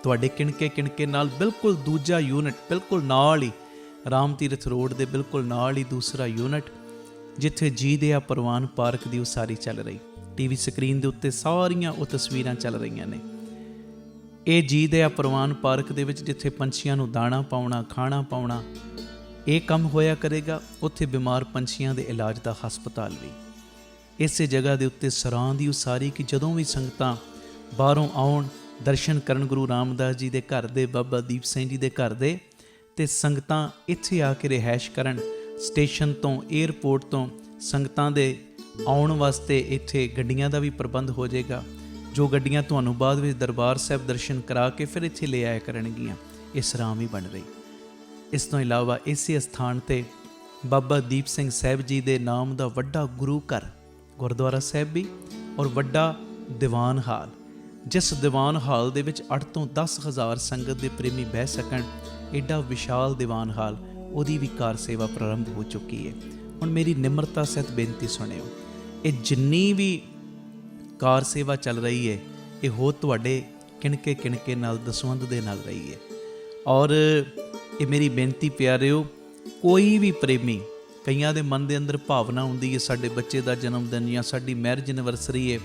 ਤੁਹਾਡੇ ਕਿਣਕੇ ਕਿਣਕੇ ਨਾਲ ਬਿਲਕੁਲ ਦੂਜਾ ਯੂਨਿਟ, ਬਿਲਕੁਲ ਨਾਲ ਹੀ ਰਾਮ ਤੀਰਥ ਰੋਡ ਦੇ ਬਿਲਕੁਲ ਨਾਲ ਹੀ ਦੂਸਰਾ ਯੂਨਿਟ, ਜਿੱਥੇ ਜੀ ਦਿਆ ਪ੍ਰਵਾਨ ਪਾਰਕ ਦੀ ਉਸਾਰੀ ਚੱਲ ਰਹੀ। TV ਸਕਰੀਨ ਦੇ ਉੱਤੇ ਸਾਰੀਆਂ ਉਹ ਤਸਵੀਰਾਂ ਚੱਲ ਰਹੀਆਂ ਨੇ। ਇਹ ਜੀ ਦਿਆ ਪ੍ਰਵਾਨ ਪਾਰਕ ਦੇ ਵਿੱਚ ਜਿੱਥੇ ਪੰਛੀਆਂ ਨੂੰ ਦਾਣਾ ਪਾਉਣਾ, ਖਾਣਾ ਪਾਉਣਾ, ਇਹ ਕੰਮ ਹੋਇਆ ਕਰੇਗਾ। ਉੱਥੇ ਬਿਮਾਰ ਪੰਛੀਆਂ ਦੇ ਇਲਾਜ ਦਾ ਹਸਪਤਾਲ ਵੀ। ਇਸੇ ਜਗ੍ਹਾ ਦੇ ਉੱਤੇ ਸਰਾਂ ਦੀ ਉਸਾਰੀ ਕਿ ਜਦੋਂ ਵੀ ਸੰਗਤਾਂ ਬਾਹਰੋਂ ਆਉਣ, ਦਰਸ਼ਨ ਕਰਨ ਗੁਰੂ ਰਾਮਦਾਸ ਜੀ ਦੇ ਘਰ ਦੇ, ਬਾਬਾ ਦੀਪ ਸਿੰਘ ਜੀ ਦੇ ਘਰ ਦੇ, ਤੇ ਸੰਗਤਾਂ ਇੱਥੇ ਆ ਕੇ ਰਿਹਾਇਸ਼ ਕਰਨ। ਸਟੇਸ਼ਨ ਤੋਂ, ਏਅਰਪੋਰਟ ਤੋਂ ਸੰਗਤਾਂ ਦੇ ਆਉਣ ਵਾਸਤੇ ਇੱਥੇ ਗੱਡੀਆਂ ਦਾ ਵੀ ਪ੍ਰਬੰਧ ਹੋ ਜਾਏਗਾ, ਜੋ ਗੱਡੀਆਂ ਤੁਹਾਨੂੰ ਬਾਅਦ ਵਿੱਚ ਦਰਬਾਰ ਸਾਹਿਬ ਦਰਸ਼ਨ ਕਰਾ ਕੇ ਫਿਰ ਇੱਥੇ ਲੈ ਆਇਆ ਕਰਨਗੀਆਂ। ਇਹ ਸਰਾਂ ਵੀ ਬਣ ਰਹੀ। ਇਸ ਤੋਂ ਇਲਾਵਾ ਇਸੇ ਸਥਾਨ ਤੇ ਬਾਬਾ ਦੀਪ ਸਿੰਘ ਸਾਹਿਬ ਜੀ ਦੇ ਨਾਮ ਦਾ ਵੱਡਾ ਗੁਰੂ ਘਰ, ਗੁਰਦੁਆਰਾ ਸਾਹਿਬ ਵੀ ਔਰ ਵੱਡਾ ਦੀਵਾਨ ਹਾਲ, ਜਿਸ ਦੀਵਾਨ ਹਾਲ ਦੇ ਵਿੱਚ 8 ਤੋਂ 10,000 ਸੰਗਤ ਦੇ ਪ੍ਰੇਮੀ ਬਹਿ ਸਕਣ, ਐਡਾ ਵਿਸ਼ਾਲ ਦੀਵਾਨ ਹਾਲ, ਉਹਦੀ ਵੀ ਕਾਰ ਸੇਵਾ ਪ੍ਰਾਰੰਭ ਹੋ ਚੁੱਕੀ ਹੈ। ਹੁਣ ਮੇਰੀ ਨਿਮਰਤਾ ਸਹਿਤ ਬੇਨਤੀ ਸੁਣਿਓ, ਇਹ ਜਿੰਨੀ ਵੀ ਕਾਰ ਸੇਵਾ ਚੱਲ ਰਹੀ ਹੈ, ਇਹ ਹੋ ਤੁਹਾਡੇ ਕਿਣਕੇ ਕਿਣਕੇ ਨਾਲ, ਦਸਵੰਧ ਦੇ ਨਾਲ ਰਹੀ ਹੈ। ਔਰ ਇਹ ਮੇਰੀ ਬੇਨਤੀ ਪਿਆਰਿਓ, ਕੋਈ ਵੀ ਪ੍ਰੇਮੀ, ਕਈਆਂ ਦੇ ਮਨ ਦੇ ਅੰਦਰ ਭਾਵਨਾ ਹੁੰਦੀ ਹੈ ਸਾਡੇ ਬੱਚੇ ਦਾ ਜਨਮ ਦਿਨ ਜਾਂ ਸਾਡੀ ਮੈਰਿਜ ਐਨਵਰਸਰੀ ਹੈ,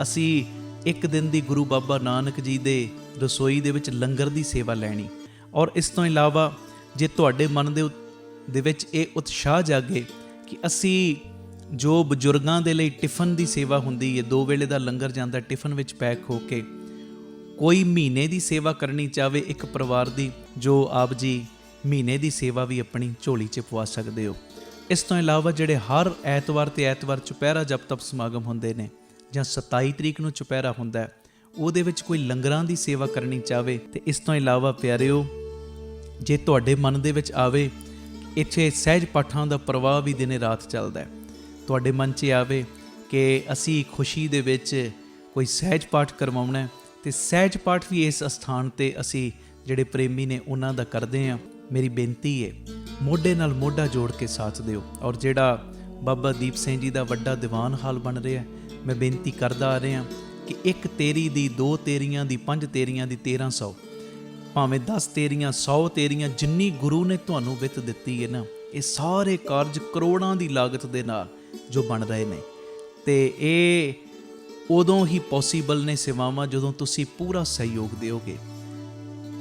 ਅਸੀਂ ਇੱਕ ਦਿਨ ਦੀ ਗੁਰੂ ਬਾਬਾ ਨਾਨਕ ਜੀ ਦੇ ਰਸੋਈ ਦੇ ਵਿੱਚ ਲੰਗਰ ਦੀ ਸੇਵਾ ਲੈਣੀ। ਔਰ ਇਸ ਤੋਂ ਇਲਾਵਾ ਜੇ ਤੁਹਾਡੇ ਮਨ ਦੇ ਵਿੱਚ ਇਹ ਉਤਸ਼ਾਹ ਜਾਗੇ ਕਿ ਅਸੀਂ ਜੋ ਬਜ਼ੁਰਗਾਂ ਦੇ ਲਈ ਟਿਫਨ ਦੀ ਸੇਵਾ ਹੁੰਦੀ ਹੈ, 2 ਵੇਲੇ ਦਾ ਲੰਗਰ ਜਾਂਦਾ ਟਿਫਨ ਵਿੱਚ ਪੈਕ ਹੋ ਕੇ, ਕੋਈ ਮਹੀਨੇ ਦੀ ਸੇਵਾ ਕਰਨੀ ਚਾਹਵੇ ਇੱਕ ਪਰਿਵਾਰ ਦੀ, ਜੋ ਆਪ ਜੀ ਮਹੀਨੇ ਦੀ ਸੇਵਾ ਵੀ ਆਪਣੀ ਝੋਲੀ 'ਚ ਪਵਾ ਸਕਦੇ ਹੋ। ਇਸ ਤੋਂ ਇਲਾਵਾ ਜਿਹੜੇ ਹਰ ਐਤਵਾਰ ਤੇ ਐਤਵਾਰ ਚੁਪਹਿਰਾ ਜਪ ਤਪ ਸਮਾਗਮ ਹੁੰਦੇ ਨੇ, ਜਾਂ 27 ਤਰੀਕ ਨੂੰ ਚੁਪਹਿਰਾ ਹੁੰਦਾ ਹੈ, ਉਹਦੇ ਵਿੱਚ ਕੋਈ ਲੰਗਰਾਂ ਦੀ ਸੇਵਾ ਕਰਨੀ ਚਾਹਵੇ। ਤੇ ਇਸ ਤੋਂ ਇਲਾਵਾ ਪਿਆਰਿਓ, ਜੇ ਤੁਹਾਡੇ ਮਨ ਦੇ ਵਿੱਚ ਆਵੇ ਇੱਥੇ ਸਹਿਜ ਪਾਠਾਂ ਦਾ ਪ੍ਰਵਾਹ ਵੀ ਦਿਨੇ ਰਾਤ ਚੱਲਦਾ ਹੈ, ਤੁਹਾਡੇ ਮਨ 'ਚ ਆਵੇ ਕਿ ਅਸੀਂ ਖੁਸ਼ੀ ਦੇ ਵਿੱਚ ਕੋਈ ਸਹਿਜ ਪਾਠ ਕਰਵਾਉਣਾ ਹੈ, ਤੇ ਸਹਿਜ ਪਾਠ ਵੀ ਇਸ ਅਸਥਾਨ ਤੇ ਅਸੀਂ ਜਿਹੜੇ ਪ੍ਰੇਮੀ ਨੇ ਉਹਨਾਂ ਦਾ ਕਰਦੇ ਹਾਂ। ਮੇਰੀ ਬੇਨਤੀ ਹੈ, ਮੋਢੇ ਨਾਲ ਮੋਢਾ ਜੋੜ ਕੇ ਸਾਥ ਦਿਓ। ਔਰ ਜਿਹੜਾ ਬਾਬਾ ਦੀਪ ਸਿੰਘ ਜੀ ਦਾ ਵੱਡਾ ਦੀਵਾਨ ਹਾਲ ਬਣ ਰਿਹਾ, ਮੈਂ ਬੇਨਤੀ ਕਰਦਾ ਆ ਰਿਹਾ ਕਿ 1 ਤੇਰੀ ਦੀ, 2 ਤੇਰੀਆਂ ਦੀ, 5 ਤੇਰੀਆਂ ਦੀ, 1300, ਭਾਵੇਂ 10 ਤੇਰੀਆਂ, 100 ਤੇਰੀਆਂ, ਜਿੰਨੀ ਗੁਰੂ ਨੇ ਤੁਹਾਨੂੰ ਵਿੱਤ ਦਿੱਤੀ ਹੈ ਨਾ, ਇਹ ਸਾਰੇ ਕਾਰਜ ਕਰੋੜਾਂ ਦੀ ਲਾਗਤ ਦੇ ਨਾਲ ਜੋ ਬਣ ਰਹੇ ਨੇ, ਤੇ ਇਹ ਉਦੋਂ ਹੀ ਪੋਸੀਬਲ ਨੇ ਸੇਵਾਵਾਂ ਜਦੋਂ ਤੁਸੀਂ ਪੂਰਾ ਸਹਿਯੋਗ ਦਿਓਗੇ।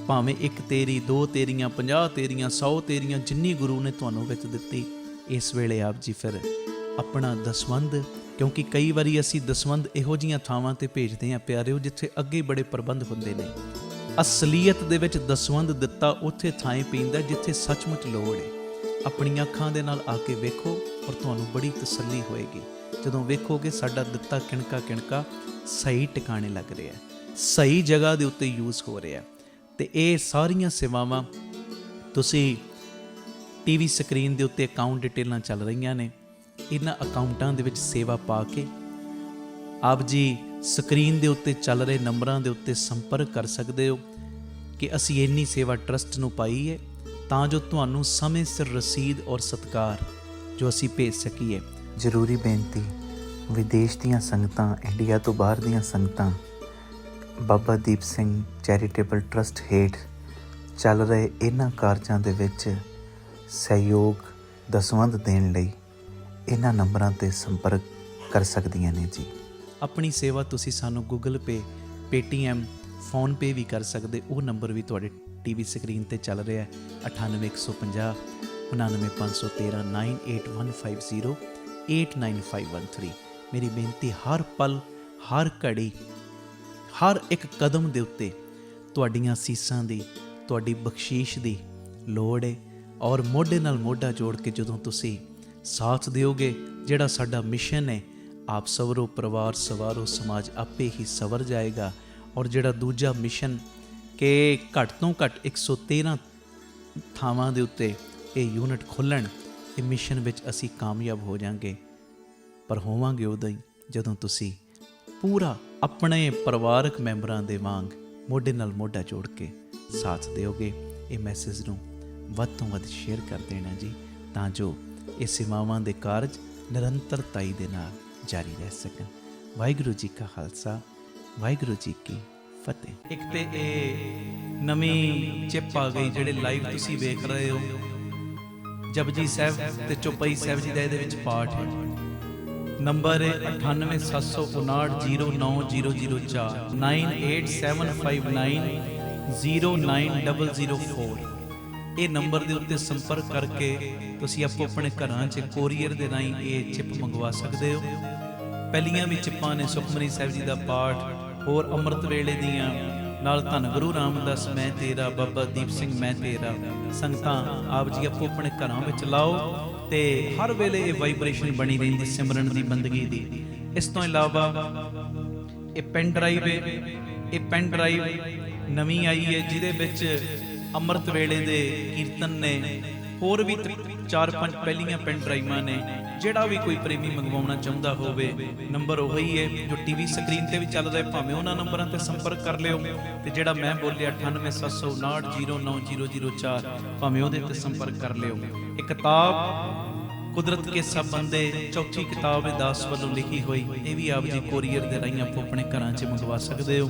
ਭਾਵੇਂ 1 ਤੇਰੀ, 2 ਤੇਰੀਆਂ, 50 ਤੇਰੀਆਂ, 100 ਤੇਰੀਆਂ, ਜਿੰਨੀ ਗੁਰੂ ਨੇ ਤੁਹਾਨੂੰ ਵਿੱਤ ਦਿੱਤੀ, ਇਸ ਵੇਲੇ ਆਪ ਜੀ ਫਿਰ ਆਪਣਾ ਦਸਵੰਧ, ਕਿਉਂਕਿ ਕਈ ਵਾਰੀ ਅਸੀਂ ਦਸਵੰਧ ਇਹੋ ਜਿਹੀਆਂ ਥਾਵਾਂ ਤੇ ਭੇਜਦੇ ਹਾਂ ਪਿਆਰਿਓ ਜਿੱਥੇ ਅੱਗੇ ਬੜੇ ਪ੍ਰਬੰਧ ਹੁੰਦੇ ਨੇ। ਅਸਲੀਅਤ ਦੇ ਵਿੱਚ ਦਸਵੰਧ ਦਿੱਤਾ ਉੱਥੇ ਥਾਂ ਪੈਂਦਾ ਜਿੱਥੇ ਸੱਚਮੁੱਚ ਲੋੜ ਹੈ। ਆਪਣੀਆਂ ਅੱਖਾਂ ਦੇ ਨਾਲ ਆ ਕੇ ਵੇਖੋ ਔਰ ਤੁਹਾਨੂੰ ਬੜੀ ਤਸੱਲੀ ਹੋਏਗੀ ਜਦੋਂ ਵੇਖੋਗੇ ਸਾਡਾ ਦਿੱਤਾ ਕਿਣਕਾ ਕਿਣਕਾ ਸਹੀ ਟਿਕਾਣੇ ਲੱਗ ਰਿਹਾ, ਸਹੀ ਜਗ੍ਹਾ ਦੇ ਉੱਤੇ ਯੂਜ਼ ਹੋ ਰਿਹਾ। ਤੇ ਇਹ ਸਾਰੀਆਂ ਸੇਵਾਵਾਂ ਤੁਸੀਂ ਟੀਵੀ ਸਕਰੀਨ ਦੇ ਉੱਤੇ ਅਕਾਊਂਟ ਡਿਟੇਲਾਂ ਚੱਲ ਰਹੀਆਂ ਨੇ, ਇਹਨਾਂ ਅਕਾਊਂਟਾਂ ਦੇ ਵਿੱਚ ਸੇਵਾ ਪਾ ਕੇ ਆਪ ਜੀ ਸਕਰੀਨ ਦੇ ਉੱਤੇ ਚੱਲ ਰਹੇ ਨੰਬਰਾਂ ਦੇ ਉੱਤੇ ਸੰਪਰਕ ਕਰ ਸਕਦੇ ਹੋ ਕਿ ਅਸੀਂ ਇੰਨੀ ਸੇਵਾ ਟਰਸਟ ਨੂੰ ਪਾਈ ਹੈ ਤਾਂ ਜੋ ਤੁਹਾਨੂੰ ਸਮੇਂ ਸਿਰ ਰਸੀਦ ਔਰ ਸਤਿਕਾਰ ਜੋ ਅਸੀਂ ਭੇਜ ਸਕੀਏ। ਜ਼ਰੂਰੀ ਬੇਨਤੀ, ਵਿਦੇਸ਼ ਦੀਆਂ ਸੰਗਤਾਂ, ਇੰਡੀਆ ਤੋਂ ਬਾਹਰ ਦੀਆਂ ਸੰਗਤਾਂ ਬਾਬਾ ਦੀਪ ਸਿੰਘ ਚੈਰੀਟੇਬਲ ਟਰਸਟ ਹੇਠ ਚੱਲ ਰਹੇ ਇਹਨਾਂ ਕਾਰਜਾਂ ਦੇ ਵਿੱਚ ਸਹਿਯੋਗ ਦਸਵੰਧ ਦੇਣ ਲਈ ਇਹਨਾਂ ਨੰਬਰਾਂ ਤੇ ਸੰਪਰਕ ਕਰ ਸਕਦੀਆਂ ਨੇ ਜੀ। ਆਪਣੀ ਸੇਵਾ ਤੁਸੀਂ ਸਾਨੂੰ ਗੂਗਲ ਪੇ, ਪੇਟੀਐਮ, ਫੋਨਪੇ ਵੀ ਕਰ ਸਕਦੇ। ਉਹ ਨੰਬਰ ਵੀ ਤੁਹਾਡੇ ਟੀਵੀ ਸਕਰੀਨ ਤੇ ਚੱਲ ਰਿਹਾ ਹੈ, 98 150 99513 98150 89513। ਮੇਰੀ ਬੇਨਤੀ, ਹਰ ਪਲ, ਹਰ ਘੜੀ, ਹਰ ਇੱਕ ਕਦਮ ਦੇ ਉੱਤੇ ਤੁਹਾਡੀਆਂ ਅਸੀਸਾਂ ਦੀ, ਤੁਹਾਡੀ ਬਖਸ਼ੀਸ਼ ਦੀ ਲੋੜ ਹੈ। ਔਰ ਮੋਢੇ ਨਾਲ ਮੋਢਾ ਜੋੜ ਕੇ ਜਦੋਂ ਤੁਸੀਂ ਸਾਥ ਦਿਓਗੇ, ਜਿਹੜਾ ਸਾਡਾ ਮਿਸ਼ਨ ਹੈ, ਆਪ ਸਵਰੋ ਪਰਿਵਾਰ ਸਵਾਰੋ ਸਮਾਜ ਆਪੇ ਹੀ ਸਵਰ ਜਾਏਗਾ। ਔਰ ਜਿਹੜਾ ਦੂਜਾ ਮਿਸ਼ਨ ਕਿ ਘੱਟ ਤੋਂ ਘੱਟ 113 ਥਾਵਾਂ ਦੇ ਉੱਤੇ ਇਹ ਯੂਨਿਟ ਖੋਲ੍ਹਣ, ਇਹ ਮਿਸ਼ਨ ਵਿੱਚ ਅਸੀਂ ਕਾਮਯਾਬ ਹੋ ਜਾਵਾਂਗੇ। ਪਰ ਹੋਵਾਂਗੇ ਉਦੋਂ ਹੀ ਜਦੋਂ ਤੁਸੀਂ ਪੂਰਾ ਆਪਣੇ ਪਰਿਵਾਰਕ ਮੈਂਬਰਾਂ ਦੇ ਵਾਂਗ ਮੋਢੇ ਨਾਲ ਮੋਢਾ ਜੋੜ ਕੇ ਸਾਥ ਦਿਓਗੇ। ਇਹ ਮੈਸੇਜ ਨੂੰ ਵੱਧ ਤੋਂ ਵੱਧ ਸ਼ੇਅਰ ਕਰ ਦੇਣਾ ਜੀ, ਤਾਂ ਜੋ ਇਹ ਸੇਵਾਵਾਂ ਦੇ ਕਾਰਜ ਨਿਰੰਤਰਤਾਈ ਦੇ ਨਾਲ ਜਾਰੀ ਰਹਿ ਸਕਣ। ਵਾਹਿਗੁਰੂ ਜੀ ਕਾ ਖਾਲਸਾ, ਵਾਹਿਗੁਰੂ ਜੀ ਕੀ ਫਤਿਹ। ਇੱਕ ਤੇ ਇਹ ਨਵੀਂ ਚਿੱਪ ਆ ਗਈ ਜਿਹੜੇ ਲਾਈਵ ਤੁਸੀਂ ਵੇਖ ਰਹੇ ਹੋ, ਜਪਜੀ ਸਾਹਿਬ ਤੇ ਚੌਪਈ ਸਾਹਿਬ ਜੀ ਦਾ ਇਹਦੇ ਵਿੱਚ ਪਾਠ ਹੈ। ਨੰਬਰ ਹੈ 9875909004 9875909004। ਇਹ ਨੰਬਰ ਦੇ ਉੱਤੇ ਸੰਪਰਕ ਕਰਕੇ ਤੁਸੀਂ ਆਪੋ ਆਪਣੇ ਘਰਾਂ 'ਚ ਕੋਰੀਅਰ ਦੇ ਰਾਹੀਂ ਇਹ ਚਿੱਪ ਮੰਗਵਾ ਸਕਦੇ ਹੋ। ਪਹਿਲੀਆਂ ਵੀ ਚਿੱਪਾਂ ਨੇ ਸੁਖਮਨੀ ਸਾਹਿਬ ਜੀ ਦਾ ਪਾਠ, ਹੋਰ ਅੰਮ੍ਰਿਤ ਵੇਲੇ ਦੀਆਂ, ਨਾਲ ਧੰਨ ਗੁਰੂ ਰਾਮਦਾਸ ਮੈਂ ਤੇਰਾ, ਬਾਬਾ ਦੀਪ ਸਿੰਘ ਮੈਂ ਤੇਰਾ। ਸੰਗਤਾਂ ਆਪ ਜੀ ਆਪੋ ਆਪਣੇ ਘਰਾਂ ਵਿੱਚ ਲਾਓ ਤੇ ਹਰ ਵੇਲੇ ਇਹ ਵਾਈਬ੍ਰੇਸ਼ਨ ਬਣੀ ਰਹਿੰਦੀ ਸਿਮਰਨ ਦੀ, ਬੰਦਗੀ ਦੀ। ਇਸ ਤੋਂ ਇਲਾਵਾ ਇਹ ਪੈਨ ਡਰਾਈਵ ਹੈ, ਇਹ ਪੈਨ ਡਰਾਈਵ ਨਵੀਂ ਆਈ ਹੈ ਜਿਹਦੇ ਵਿੱਚ ਅੰਮ੍ਰਿਤ ਵੇਲੇ ਦੇ ਕੀਰਤਨ ਨੇ, ਹੋਰ ਵੀ 4-5 ਪਹਿਲੀਆਂ ਪੈਨ ਡਰਾਈਵਾਂ ਨੇ। ਜਿਹੜਾ ਵੀ ਕੋਈ ਪ੍ਰੇਮੀ ਮੰਗਵਾਉਣਾ ਚਾਹੁੰਦਾ ਹੋਵੇ, ਨੰਬਰ ਉਹੀ ਹੈ ਜੋ ਟੀਵੀ ਸਕਰੀਨ ਤੇ ਵੀ ਚੱਲ ਰਿਹਾ, ਭਾਵੇਂ ਉਹਨਾਂ ਨੰਬਰਾਂ ਤੇ ਸੰਪਰਕ ਕਰ ਲਿਓ। ਤੇ ਜਿਹੜਾ ਮੈਂ ਬੋਲਿਆ 9875909004, ਭਾਵੇਂ ਉਹਦੇ ਤੇ ਸੰਪਰਕ ਕਰ ਲਿਓ। ਇਹ ਕਿਤਾਬ ਕੁਦਰਤ ਕੇ ਸਭ ਬੰਦੇ, ਚੌਥੀ ਕਿਤਾਬ ਹੈ ਦਾਸ ਵੱਲੋਂ ਲਿਖੀ ਹੋਈ, ਇਹ ਵੀ ਆਪ ਜੀ ਕੋਰੀਅਰ ਦੇ ਰਾਹੀਂ ਆਪੋ ਆਪਣੇ ਘਰਾਂ 'ਚ ਮੰਗਵਾ ਸਕਦੇ ਹੋ।